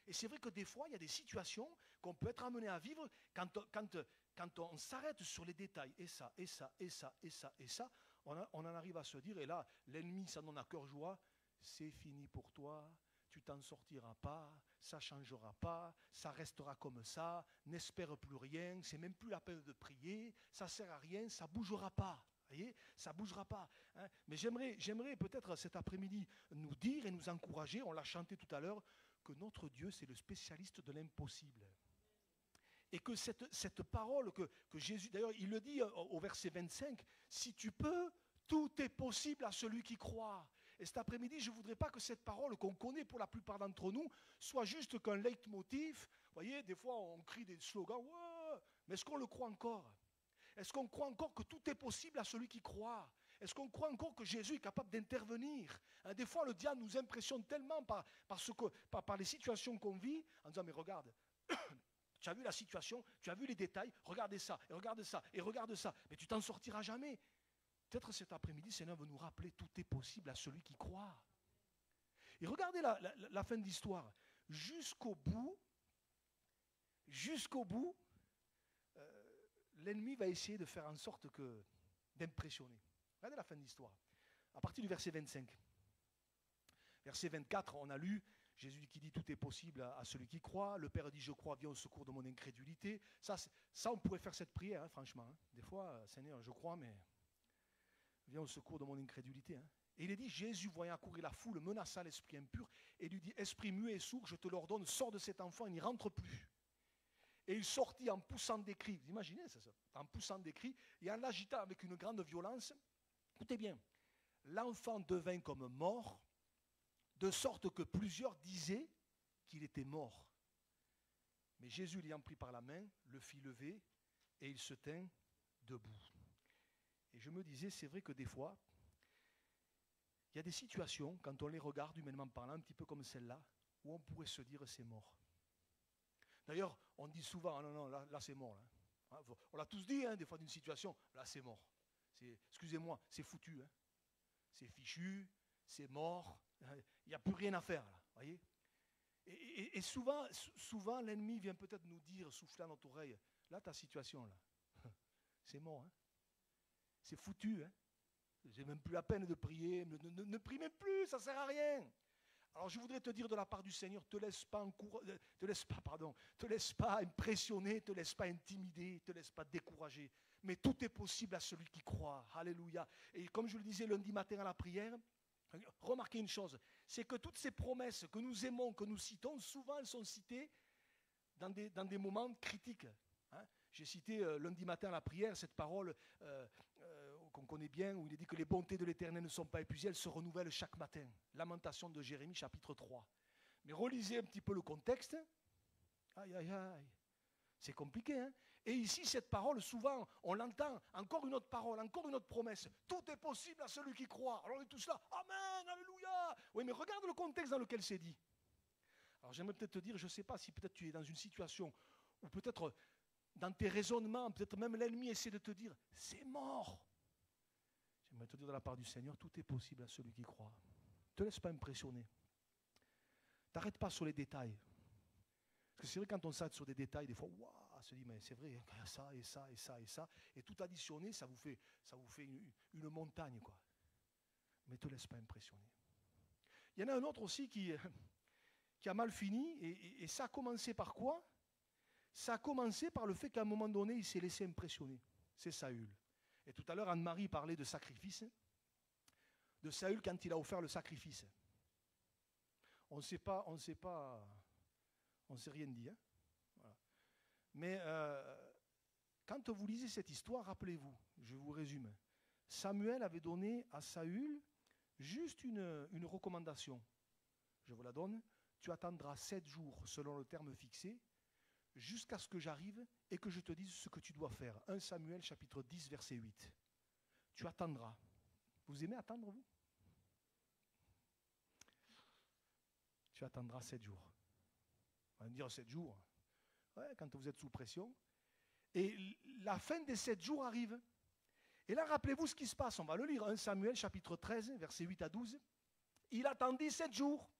Et c'est vrai que des fois, il y a des situations qu'on peut être amené à vivre quand on s'arrête sur les détails, et ça, et ça, et ça, et ça, et ça, on en arrive à se dire, et là, l'ennemi s'en donne à cœur joie, c'est fini pour toi, tu t'en sortiras pas, ça ne changera pas, ça restera comme ça, n'espère plus rien, c'est même plus la peine de prier, ça ne sert à rien, ça ne bougera pas. Vous voyez, ça ne bougera pas. Hein. Mais j'aimerais peut-être cet après-midi nous dire et nous encourager, on l'a chanté tout à l'heure, que notre Dieu, c'est le spécialiste de l'impossible. Et que cette parole que Jésus, d'ailleurs, il le dit au verset 25, si tu peux, tout est possible à celui qui croit. Et cet après-midi, je ne voudrais pas que cette parole qu'on connaît pour la plupart d'entre nous soit juste qu'un leitmotiv. Vous voyez, des fois, on crie des slogans, ouais, mais est-ce qu'on le croit encore? Est-ce qu'on croit encore que tout est possible à celui qui croit? Est-ce qu'on croit encore que Jésus est capable d'intervenir? Des fois, le diable nous impressionne tellement par les situations qu'on vit, en disant, mais regarde, tu as vu la situation, tu as vu les détails, regardez ça, et regarde ça, et regarde ça, mais tu t'en sortiras jamais. Peut-être cet après-midi, le Seigneur veut nous rappeler, tout est possible à celui qui croit. Et regardez la fin de l'histoire. Jusqu'au bout, l'ennemi va essayer de faire en sorte d'impressionner. Regardez la fin de l'histoire. À partir du verset 25. Verset 24, on a lu Jésus qui dit tout est possible à celui qui croit. Le Père dit je crois, viens au secours de mon incrédulité. Ça on pourrait faire cette prière, hein, franchement. Hein. Des fois, Seigneur, je crois, mais viens au secours de mon incrédulité. Hein. Et il est dit, Jésus, voyant accourir la foule, menaça l'esprit impur et lui dit, esprit muet et sourd, je te l'ordonne, sors de cet enfant et n'y rentre plus. Et il sortit en poussant des cris. Vous imaginez ça? En poussant des cris et en l'agitant avec une grande violence. Écoutez bien, l'enfant devint comme mort, de sorte que plusieurs disaient qu'il était mort. Mais Jésus, l'ayant pris par la main, le fit lever et il se tint debout. Et je me disais, c'est vrai que des fois, il y a des situations, quand on les regarde humainement parlant, un petit peu comme celle-là, où on pourrait se dire c'est mort. D'ailleurs, on dit souvent, ah non, là c'est mort. Là. On l'a tous dit, hein, des fois d'une situation, là c'est mort. Excusez-moi, c'est foutu. Hein. C'est fichu, c'est mort, il n'y a plus rien à faire. Là, voyez. Et souvent, l'ennemi vient peut-être nous dire, souffler à notre oreille, là ta situation, là, c'est mort. Hein. C'est foutu. Hein. J'ai même plus la peine de prier, ne prie même plus, ça ne sert à rien. Alors je voudrais te dire de la part du Seigneur, te laisse pas impressionner, te laisse pas intimider, te laisse pas décourager. Mais tout est possible à celui qui croit. Alléluia. Et comme je le disais lundi matin à la prière, remarquez une chose, c'est que toutes ces promesses que nous aimons, que nous citons, souvent elles sont citées dans des moments critiques. Hein. J'ai cité lundi matin à la prière cette parole qu'on connaît bien, où il est dit que les bontés de l'Éternel ne sont pas épuisées, elles se renouvellent chaque matin. Lamentation de Jérémie, chapitre 3. Mais relisez un petit peu le contexte. Aïe, aïe, aïe. C'est compliqué, hein? Et ici, cette parole, souvent, on l'entend. Encore une autre parole, encore une autre promesse. Tout est possible à celui qui croit. Alors on est tous là. Amen, alléluia. Oui, mais regarde le contexte dans lequel c'est dit. Alors j'aimerais peut-être te dire, je ne sais pas si peut-être tu es dans une situation où peut-être dans tes raisonnements, peut-être même l'ennemi essaie de te dire, c'est mort. J'aimerais te dire de la part du Seigneur, tout est possible à celui qui croit. Ne te laisse pas impressionner. T'arrête pas sur les détails. Parce que c'est vrai, quand on s'arrête sur des détails, des fois, waouh, on se dit, mais c'est vrai, il y a ça, et ça, et ça, et ça. Et tout additionné, ça vous fait une montagne, quoi. Mais ne te laisse pas impressionner. Il y en a un autre aussi qui a mal fini, et ça a commencé par quoi? Ça a commencé par le fait qu'à un moment donné, il s'est laissé impressionner. C'est Saül. Et tout à l'heure, Anne-Marie parlait de sacrifice, de Saül quand il a offert le sacrifice. On ne s'est rien dit. Hein, voilà. Mais quand vous lisez cette histoire, rappelez-vous, je vous résume. Samuel avait donné à Saül juste une recommandation. Je vous la donne. Tu attendras 7 jours selon le terme fixé, jusqu'à ce que j'arrive et que je te dise ce que tu dois faire. 1 Samuel chapitre 10 verset 8. Tu attendras. Vous aimez attendre, vous? tu attendras 7 jours. On va me dire 7 jours. Ouais, quand vous êtes sous pression. Et la fin des 7 jours arrive. Et là, rappelez-vous ce qui se passe. On va le lire. 1 Samuel, chapitre 13, versets 8 à 12. Il attendit 7 jours,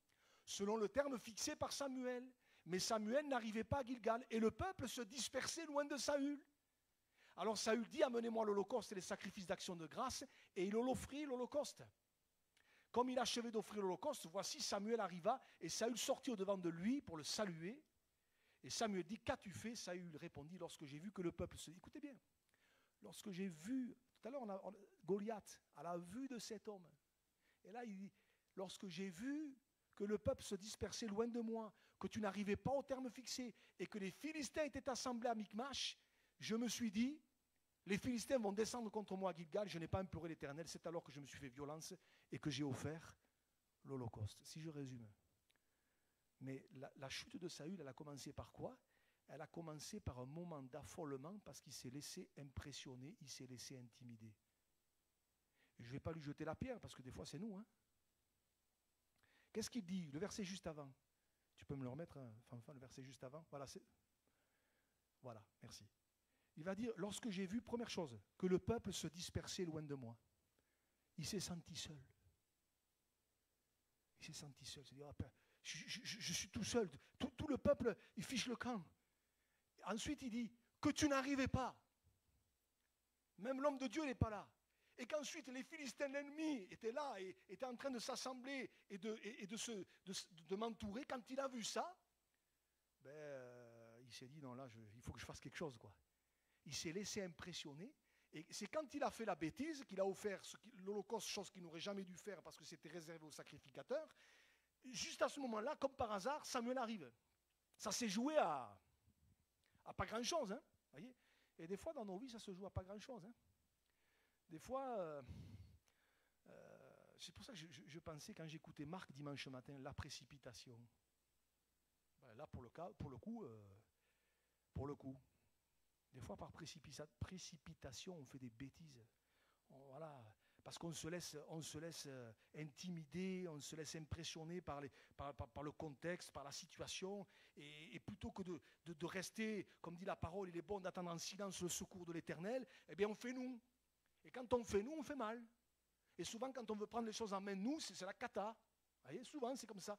selon le terme fixé par Samuel. Mais Samuel n'arrivait pas à Gilgal. Et le peuple se dispersait loin de Saül. Alors Saül dit, amenez-moi l'holocauste et les sacrifices d'action de grâce. Et il offrit l'holocauste. Comme il achevait d'offrir l'holocauste, voici Samuel arriva. Et Saül sortit au-devant de lui pour le saluer. Et Samuel dit, qu'as-tu fait? Saül répondit, lorsque j'ai vu que le peuple se... Écoutez bien. Lorsque j'ai vu... Tout à l'heure, Goliath, à la vue de cet homme. Et là, il dit, lorsque j'ai vu que le peuple se dispersait loin de moi, que tu n'arrivais pas au terme fixé, et que les Philistins étaient assemblés à Michmash, je me suis dit, les Philistins vont descendre contre moi à Gilgal, je n'ai pas imploré l'Éternel, c'est alors que je me suis fait violence et que j'ai offert l'Holocauste. Si je résume. Mais la chute de Saül, elle a commencé par quoi? Elle a commencé par un moment d'affolement parce qu'il s'est laissé impressionner, il s'est laissé intimider. Et je ne vais pas lui jeter la pierre parce que des fois c'est nous. Hein. Qu'est-ce qu'il dit? Le verset juste avant. Tu peux me le remettre, Fanfan, le verset juste avant. Voilà, merci. Il va dire, lorsque j'ai vu, première chose, que le peuple se dispersait loin de moi, il s'est senti seul. Il s'est senti seul. C'est-à-dire, je suis tout seul. Tout le peuple, il fiche le camp. Ensuite, il dit que tu n'arrivais pas. Même l'homme de Dieu n'est pas là. Et qu'ensuite, les Philistins, l'ennemi, étaient là et étaient en train de s'assembler et de m'entourer. Quand il a vu ça, il s'est dit, non, là, il faut que je fasse quelque chose, quoi. Il s'est laissé impressionner. Et c'est quand il a fait la bêtise qu'il a offert l'Holocauste, chose qu'il n'aurait jamais dû faire parce que c'était réservé aux sacrificateurs. Juste à ce moment-là, comme par hasard, Samuel arrive. Ça s'est joué à pas grand-chose. Hein, voyez. Et des fois, dans nos vies, ça se joue à pas grand-chose. Hein. Des fois, c'est pour ça que je pensais, quand j'écoutais Marc dimanche matin, la précipitation. Là, pour le coup, des fois, par précipitation, on fait des bêtises. Voilà, parce qu'on se laisse intimider, on se laisse impressionner par le contexte, par la situation, et plutôt que de rester, comme dit la parole, il est bon d'attendre en silence le secours de l'Éternel, eh bien on fait nous. Et quand on fait nous, on fait mal. Et souvent, quand on veut prendre les choses en main, nous, c'est la cata. Vous voyez, souvent, c'est comme ça.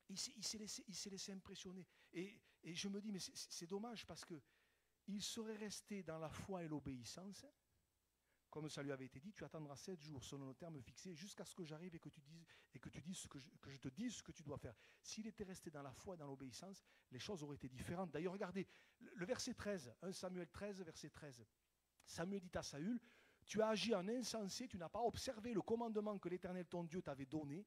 Il s'est laissé impressionner. Et je me dis, mais c'est dommage parce qu'il serait resté dans la foi et l'obéissance. Comme ça lui avait été dit, tu attendras 7 jours selon le terme fixé jusqu'à ce que j'arrive et que tu dises que je te dise ce que tu dois faire. S'il était resté dans la foi et dans l'obéissance, les choses auraient été différentes. D'ailleurs, regardez, le verset 13, 1 Samuel 13, verset 13. Samuel dit à Saül, tu as agi en insensé, tu n'as pas observé le commandement que l'Éternel ton Dieu t'avait donné.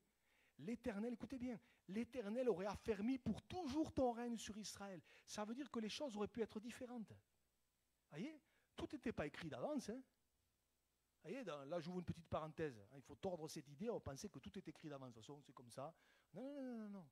L'Éternel, écoutez bien, l'Éternel aurait affermi pour toujours ton règne sur Israël. Ça veut dire que les choses auraient pu être différentes. Vous voyez, tout n'était pas écrit d'avance, hein. Vous voyez, là, j'ouvre une petite parenthèse. Il faut tordre cette idée, on pensait que tout est écrit d'avance. De toute façon, c'est comme ça. Non.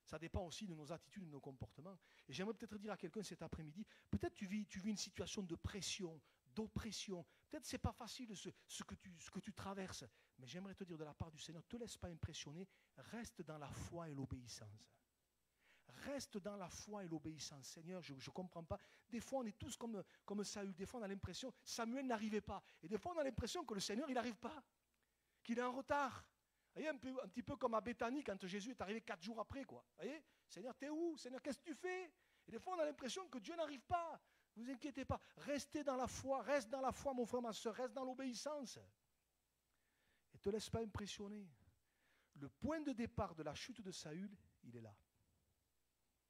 Ça dépend aussi de nos attitudes, de nos comportements. Et j'aimerais peut-être dire à quelqu'un cet après-midi, peut-être tu vis une situation de pression, d'oppression. Peut-être ce n'est pas facile ce que tu traverses. Mais j'aimerais te dire de la part du Seigneur, ne te laisse pas impressionner. Reste dans la foi et l'obéissance. Reste dans la foi et l'obéissance. Seigneur, je ne comprends pas. Des fois, on est tous comme Saül. Des fois, on a l'impression que Samuel n'arrivait pas. Et des fois, on a l'impression que le Seigneur, il n'arrive pas. Qu'il est en retard. Vous voyez, un petit peu comme à Béthanie, quand Jésus est arrivé 4 jours après. Quoi. Vous voyez, Seigneur, t'es où? Seigneur, qu'est-ce que tu fais? Et des fois, on a l'impression que Dieu n'arrive pas. Ne vous inquiétez pas. Restez dans la foi. Reste dans la foi, mon frère, ma soeur. Reste dans l'obéissance. Et ne te laisse pas impressionner. Le point de départ de la chute de Saül, il est là.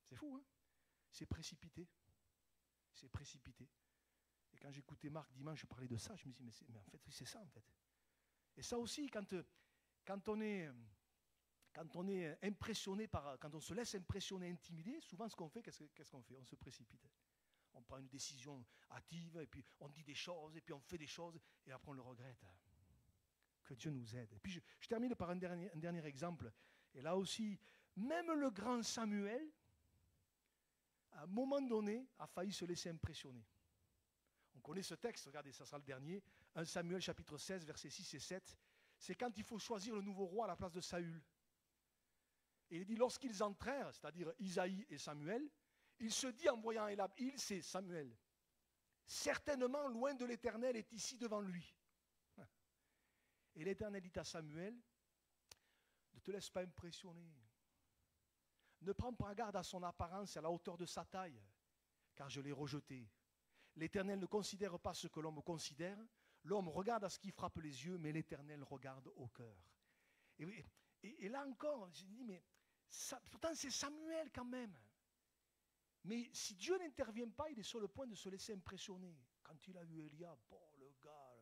C'est fou, hein? C'est précipité. C'est précipité. Et quand j'écoutais Marc dimanche, je parlais de ça, je me dis, mais en fait, c'est ça, en fait. Et ça aussi, quand on est impressionné quand on se laisse impressionner, intimider, souvent ce qu'on fait, qu'est-ce qu'on fait? On se précipite. On prend une décision hâtive, et puis on dit des choses, et puis on fait des choses, et après on le regrette. Que Dieu nous aide. Et puis je termine par un dernier exemple. Et là aussi, même le grand Samuel, à un moment donné, a failli se laisser impressionner. On connaît ce texte, regardez, ça sera le dernier. 1 Samuel chapitre 16, versets 6 et 7. C'est quand il faut choisir le nouveau roi à la place de Saül. Et il dit, lorsqu'ils entrèrent, c'est-à-dire Isaïe et Samuel, il se dit en voyant Élab, il, c'est Samuel, certainement loin de l'Éternel est ici devant lui. Et l'Éternel dit à Samuel, ne te laisse pas impressionner. Ne prends pas garde à son apparence et à la hauteur de sa taille, car je l'ai rejeté. L'Éternel ne considère pas ce que l'homme considère. L'homme regarde à ce qui frappe les yeux, mais l'Éternel regarde au cœur. Et là encore, je dis, mais pourtant c'est Samuel quand même. Mais si Dieu n'intervient pas, il est sur le point de se laisser impressionner. Quand il a eu Eliab, bon, le gars,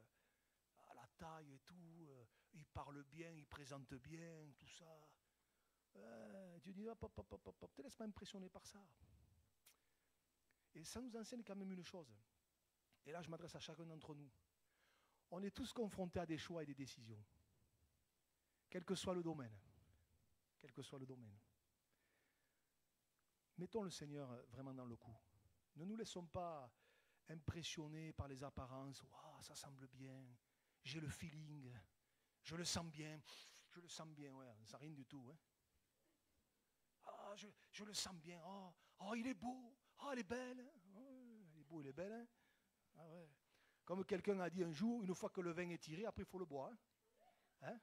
à la taille et tout, il parle bien, il présente bien, tout ça. Dieu dit, hop, te laisse pas impressionner par ça. Et ça nous enseigne quand même une chose. Et là, je m'adresse à chacun d'entre nous. On est tous confrontés à des choix et des décisions. Quel que soit le domaine. Quel que soit le domaine. Mettons le Seigneur vraiment dans le coup. Ne nous laissons pas impressionner par les apparences. Wow, ça semble bien. J'ai le feeling. Je le sens bien. Je le sens bien, ouais. Ça rien du tout. Hein. Ah, je le sens bien. Oh, il est beau. Oh, elle est belle. Oh, il est beau, il est belle. Hein. Ah, ouais. Comme quelqu'un a dit un jour, une fois que le vin est tiré, après il faut le boire. Hein. Hein?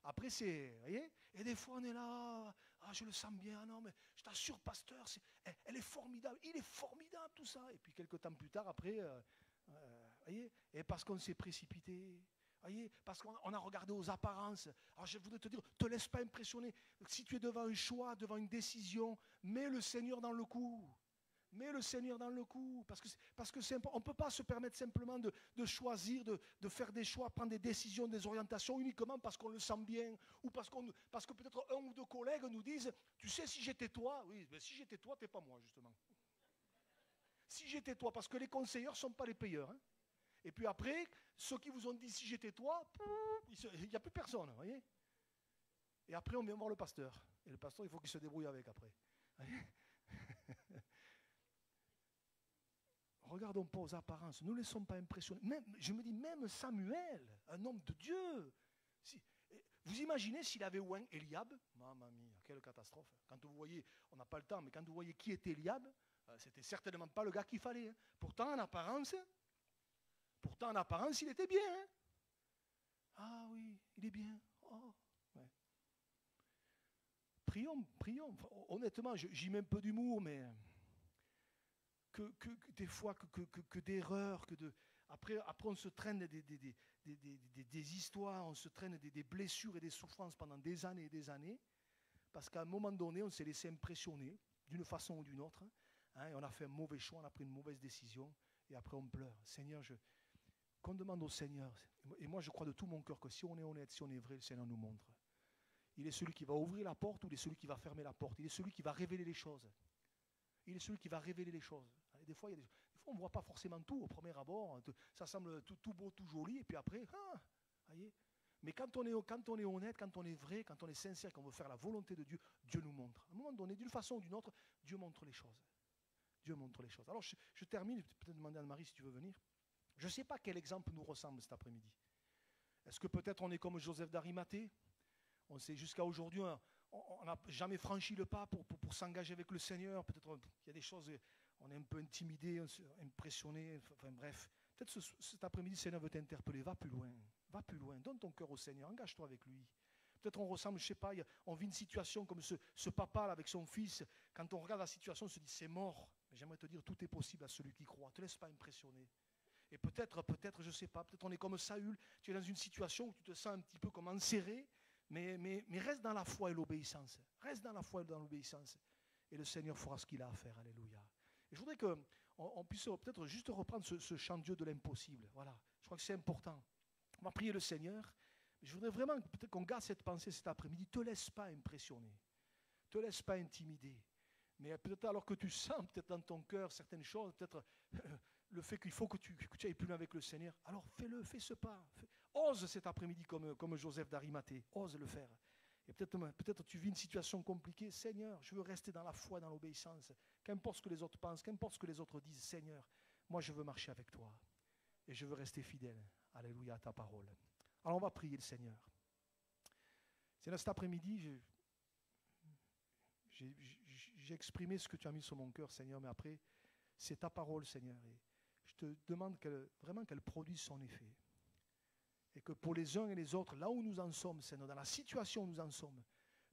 Après c'est, vous voyez, et des fois on est là, je le sens bien, non mais je t'assure pasteur, elle est formidable, il est formidable tout ça. Et puis quelques temps plus tard, après, voyez, et parce qu'on s'est précipité, voyez, parce qu'on a regardé aux apparences. Alors je voudrais te dire, ne te laisse pas impressionner. Si tu es devant un choix, devant une décision, mets le Seigneur dans le coup. Mets le Seigneur dans le coup, parce que on ne peut pas se permettre simplement de choisir, de faire des choix, prendre des décisions, des orientations uniquement parce qu'on le sent bien, ou parce que peut-être un ou deux collègues nous disent, tu sais, si j'étais toi, oui, mais si j'étais toi, t'es pas moi justement. Si j'étais toi, parce que les conseillers ne sont pas les payeurs. Hein. Et puis après, ceux qui vous ont dit si j'étais toi, il n'y a plus personne, vous voyez. Et après, on vient voir le pasteur. Et le pasteur, il faut qu'il se débrouille avec après. Regardons pas aux apparences, ne nous laissons pas impressionner. Même, je me dis, même Samuel, un homme de Dieu, vous imaginez s'il avait oint Eliab? Mamma mia, quelle catastrophe. Quand vous voyez, on n'a pas le temps, mais quand vous voyez qui était Eliab, c'était certainement pas le gars qu'il fallait. Hein. Pourtant, en apparence, il était bien. Hein. Ah oui, il est bien. Oh, ouais. Prions. Enfin, honnêtement, j'y mets un peu d'humour, mais... Que des fois, que d'erreurs, après on se traîne des histoires, on se traîne des blessures et des souffrances pendant des années et des années, parce qu'à un moment donné, on s'est laissé impressionner d'une façon ou d'une autre, hein, et on a fait un mauvais choix, on a pris une mauvaise décision, et après on pleure. Seigneur, qu'on demande au Seigneur, et moi je crois de tout mon cœur que si on est honnête, si on est vrai, le Seigneur nous montre. Il est celui qui va ouvrir la porte ou il est celui qui va fermer la porte. Il est celui qui va révéler les choses. Il est celui qui va révéler les choses. Et des fois, on ne voit pas forcément tout au premier abord. Ça semble tout beau, tout joli. Et puis après, voyez. Mais quand on est honnête, quand on est vrai, quand on est sincère, qu'on veut faire la volonté de Dieu, Dieu nous montre. À un moment donné, d'une façon ou d'une autre, Dieu montre les choses. Dieu montre les choses. Alors, je termine. Peut-être demander à Anne-Marie si tu veux venir. Je ne sais pas quel exemple nous ressemble cet après-midi. Est-ce que peut-être on est comme Joseph d'Arimathée? On sait jusqu'à aujourd'hui... On n'a jamais franchi le pas pour s'engager avec le Seigneur. Peut-être qu'il y a des choses, on est un peu intimidé, impressionné. Enfin bref, peut-être cet après-midi, le Seigneur veut t'interpeller. Va plus loin. Donne ton cœur au Seigneur, engage-toi avec lui. Peut-être on ressemble, je ne sais pas, on vit une situation comme ce papa là, avec son fils. Quand on regarde la situation, on se dit c'est mort. Mais j'aimerais te dire, tout est possible à celui qui croit. Ne te laisse pas impressionner. Et peut-être, je ne sais pas, peut-être on est comme Saül. Tu es dans une situation où tu te sens un petit peu comme enserré. Mais reste dans la foi et l'obéissance. Reste dans la foi et dans l'obéissance. Et le Seigneur fera ce qu'il a à faire. Alléluia. Et je voudrais qu'on puisse peut-être juste reprendre ce chant de Dieu de l'impossible. Voilà. Je crois que c'est important. On va prier le Seigneur. Mais je voudrais vraiment peut-être qu'on garde cette pensée cet après-midi. Ne te laisse pas impressionner. Ne te laisse pas intimider. Mais peut-être alors que tu sens peut-être dans ton cœur certaines choses, peut-être le fait qu'il faut que tu ailles plus loin avec le Seigneur, alors fais-le, fais ce pas. Ose cet après-midi comme Joseph d'Arimathée, ose le faire. Et peut-être tu vis une situation compliquée. Seigneur, je veux rester dans la foi, dans l'obéissance. Qu'importe ce que les autres pensent, qu'importe ce que les autres disent, Seigneur, moi je veux marcher avec toi. Et je veux rester fidèle, alléluia, à ta parole. Alors on va prier le Seigneur. Seigneur, cet après-midi, j'ai exprimé ce que tu as mis sur mon cœur, Seigneur, mais après, c'est ta parole, Seigneur. Et je te demande vraiment qu'elle produise son effet. Et que pour les uns et les autres, là où nous en sommes, Seigneur, dans la situation où nous en sommes,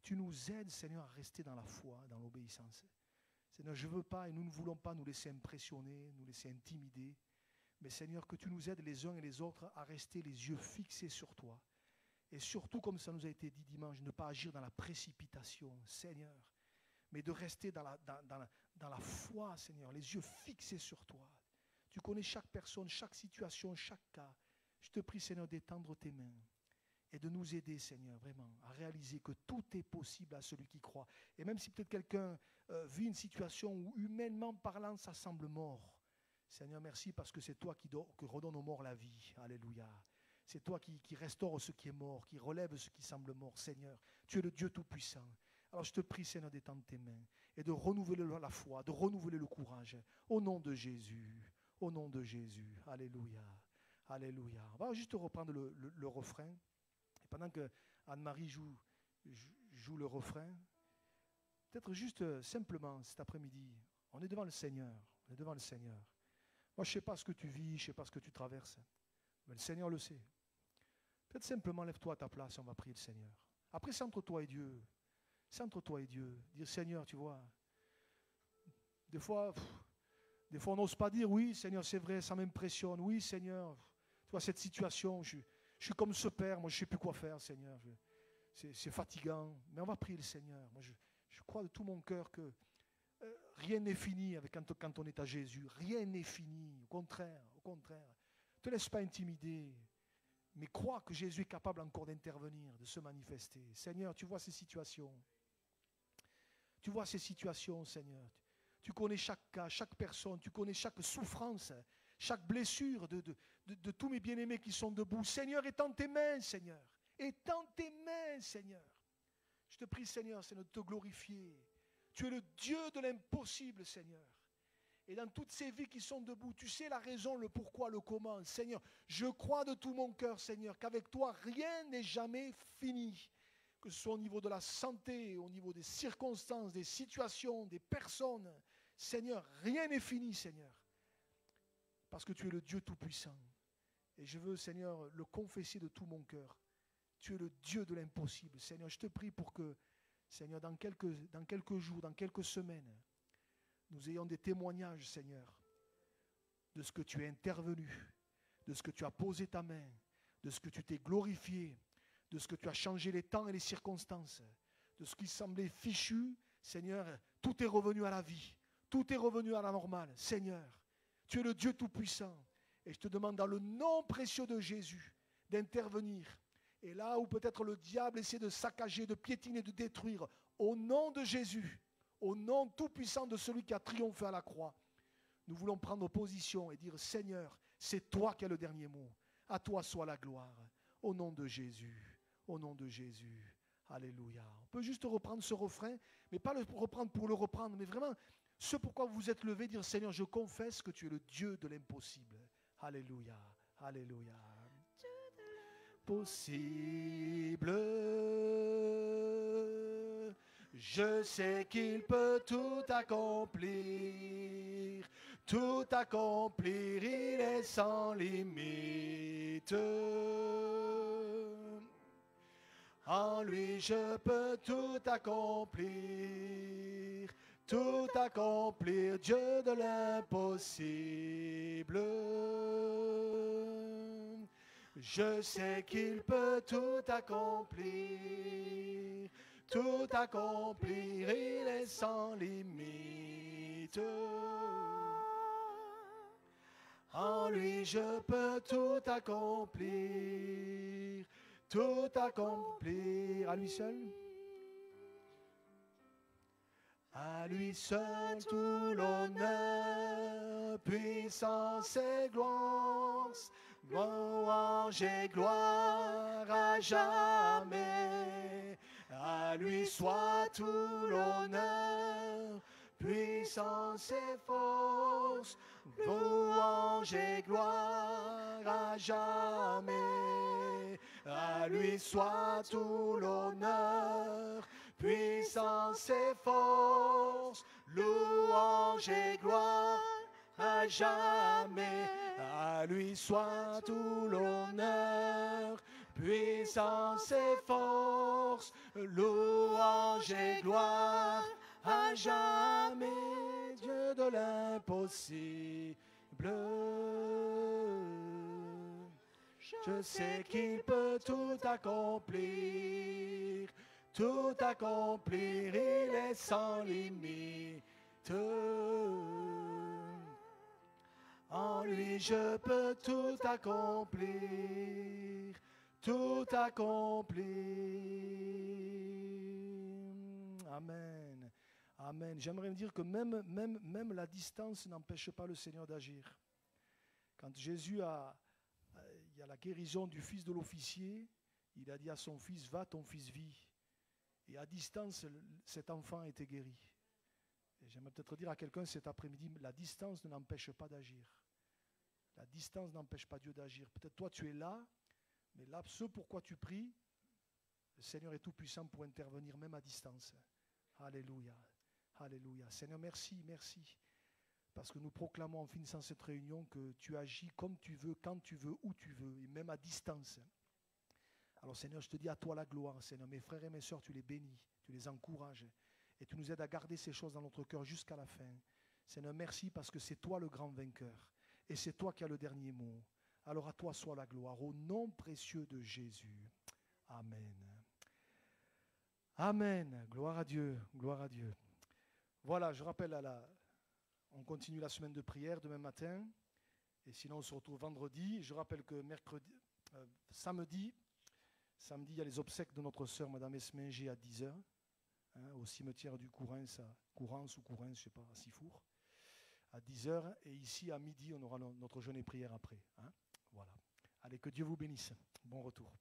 tu nous aides, Seigneur, à rester dans la foi, dans l'obéissance. Seigneur, je ne veux pas et nous ne voulons pas nous laisser impressionner, nous laisser intimider. Mais Seigneur, que tu nous aides les uns et les autres à rester les yeux fixés sur toi. Et surtout, comme ça nous a été dit dimanche, ne pas agir dans la précipitation, Seigneur, mais de rester dans la foi, Seigneur, les yeux fixés sur toi. Tu connais chaque personne, chaque situation, chaque cas. Je te prie, Seigneur, d'étendre tes mains et de nous aider, Seigneur, vraiment, à réaliser que tout est possible à celui qui croit. Et même si peut-être quelqu'un vit une situation où, humainement parlant, ça semble mort, Seigneur, merci parce que c'est toi qui redonne aux morts la vie. Alléluia. C'est toi qui restaure ce qui est mort, qui relève ce qui semble mort. Seigneur, tu es le Dieu Tout-Puissant. Alors je te prie, Seigneur, d'étendre tes mains et de renouveler la foi, de renouveler le courage. Au nom de Jésus. Au nom de Jésus. Alléluia. Alléluia. On va juste reprendre le refrain. Et pendant que Anne-Marie joue le refrain, peut-être juste simplement cet après-midi, on est devant le Seigneur. On est devant le Seigneur. Moi, je ne sais pas ce que tu vis, je ne sais pas ce que tu traverses. Mais le Seigneur le sait. Peut-être simplement lève-toi à ta place et on va prier le Seigneur. Après, c'est entre toi et Dieu. C'est entre toi et Dieu. Dire Seigneur, tu vois, des fois on n'ose pas dire oui, Seigneur, c'est vrai, ça m'impressionne. Oui, Seigneur, tu vois, cette situation, je suis comme ce père, moi je ne sais plus quoi faire, Seigneur. C'est fatigant. Mais on va prier le Seigneur. Moi, je crois de tout mon cœur que rien n'est fini quand on est à Jésus. Rien n'est fini. Au contraire. Ne te laisse pas intimider. Mais crois que Jésus est capable encore d'intervenir, de se manifester. Seigneur, tu vois ces situations. Tu vois ces situations, Seigneur. Tu connais chaque cas, chaque personne. Tu connais chaque souffrance, chaque blessure de tous mes bien-aimés qui sont debout. Seigneur, étends tes mains, Seigneur. Étends tes mains, Seigneur. Je te prie, Seigneur, de te glorifier. Tu es le Dieu de l'impossible, Seigneur. Et dans toutes ces vies qui sont debout, tu sais la raison, le pourquoi, le comment. Seigneur, je crois de tout mon cœur, Seigneur, qu'avec toi, rien n'est jamais fini. Que ce soit au niveau de la santé, au niveau des circonstances, des situations, des personnes. Seigneur, rien n'est fini, Seigneur. Parce que tu es le Dieu Tout-Puissant. Et je veux, Seigneur, le confesser de tout mon cœur. Tu es le Dieu de l'impossible. Seigneur, je te prie pour que, Seigneur, dans quelques jours, dans quelques semaines, nous ayons des témoignages, Seigneur, de ce que tu es intervenu, de ce que tu as posé ta main, de ce que tu t'es glorifié, de ce que tu as changé les temps et les circonstances, de ce qui semblait fichu. Seigneur, tout est revenu à la vie, tout est revenu à la normale. Seigneur, tu es le Dieu Tout-Puissant. Et je te demande dans le nom précieux de Jésus d'intervenir. Et là où peut-être le diable essaie de saccager, de piétiner, de détruire, au nom de Jésus, au nom tout-puissant de celui qui a triomphé à la croix, nous voulons prendre position et dire Seigneur, c'est toi qui as le dernier mot. À toi soit la gloire. Au nom de Jésus. Au nom de Jésus. Alléluia. On peut juste reprendre ce refrain, mais pas le reprendre pour le reprendre, mais vraiment ce pourquoi vous vous êtes levé, dire Seigneur, je confesse que tu es le Dieu de l'impossible. Alléluia. Alléluia. Possible. Je sais qu'il peut tout accomplir, il est sans limite. En lui je peux tout accomplir, Dieu de l'impossible. Je sais qu'il peut tout accomplir, il est sans limite. En lui je peux tout accomplir, à lui seul. À lui seul tout l'honneur, puissance et gloire, louange et gloire à jamais. À lui soit tout l'honneur, puissance et force, louange et gloire à jamais. À lui soit tout l'honneur, puissance et force, louange et gloire à jamais. À lui soit tout l'honneur, puissance et force, louange et gloire à jamais. Dieu de l'impossible, je sais qu'il peut tout accomplir, tout accomplir, il est sans limite. En lui je peux tout accomplir, tout accomplir. Amen. Amen. J'aimerais me dire que même la distance n'empêche pas le Seigneur d'agir. Quand Jésus il y a la guérison du fils de l'officier, il a dit à son fils, va, ton fils vit. Et à distance, cet enfant a été guéri. Et j'aimerais peut-être dire à quelqu'un cet après-midi, la distance ne l'empêche pas d'agir. La distance n'empêche pas Dieu d'agir. Peut-être toi tu es là, mais là, ce pourquoi tu pries, le Seigneur est tout puissant pour intervenir même à distance. Alléluia. Alléluia. Seigneur, merci, merci. Parce que nous proclamons en finissant cette réunion que tu agis comme tu veux, quand tu veux, où tu veux, et même à distance. Alors Seigneur, je te dis à toi la gloire, Seigneur. Mes frères et mes sœurs, tu les bénis, tu les encourages. Et tu nous aides à garder ces choses dans notre cœur jusqu'à la fin. Seigneur, merci parce que c'est toi le grand vainqueur. Et c'est toi qui as le dernier mot. Alors à toi soit la gloire, au nom précieux de Jésus. Amen. Amen. Gloire à Dieu, gloire à Dieu. Voilà, je rappelle on continue la semaine de prière demain matin. Et sinon, on se retrouve vendredi. Je rappelle que samedi, il y a les obsèques de notre sœur, Madame Esmenger, à 10h, au cimetière du Courrens, je ne sais pas, à Sifour, à 10h. Et ici, à midi, on aura notre jeûne et prière après. Voilà. Allez, que Dieu vous bénisse. Bon retour.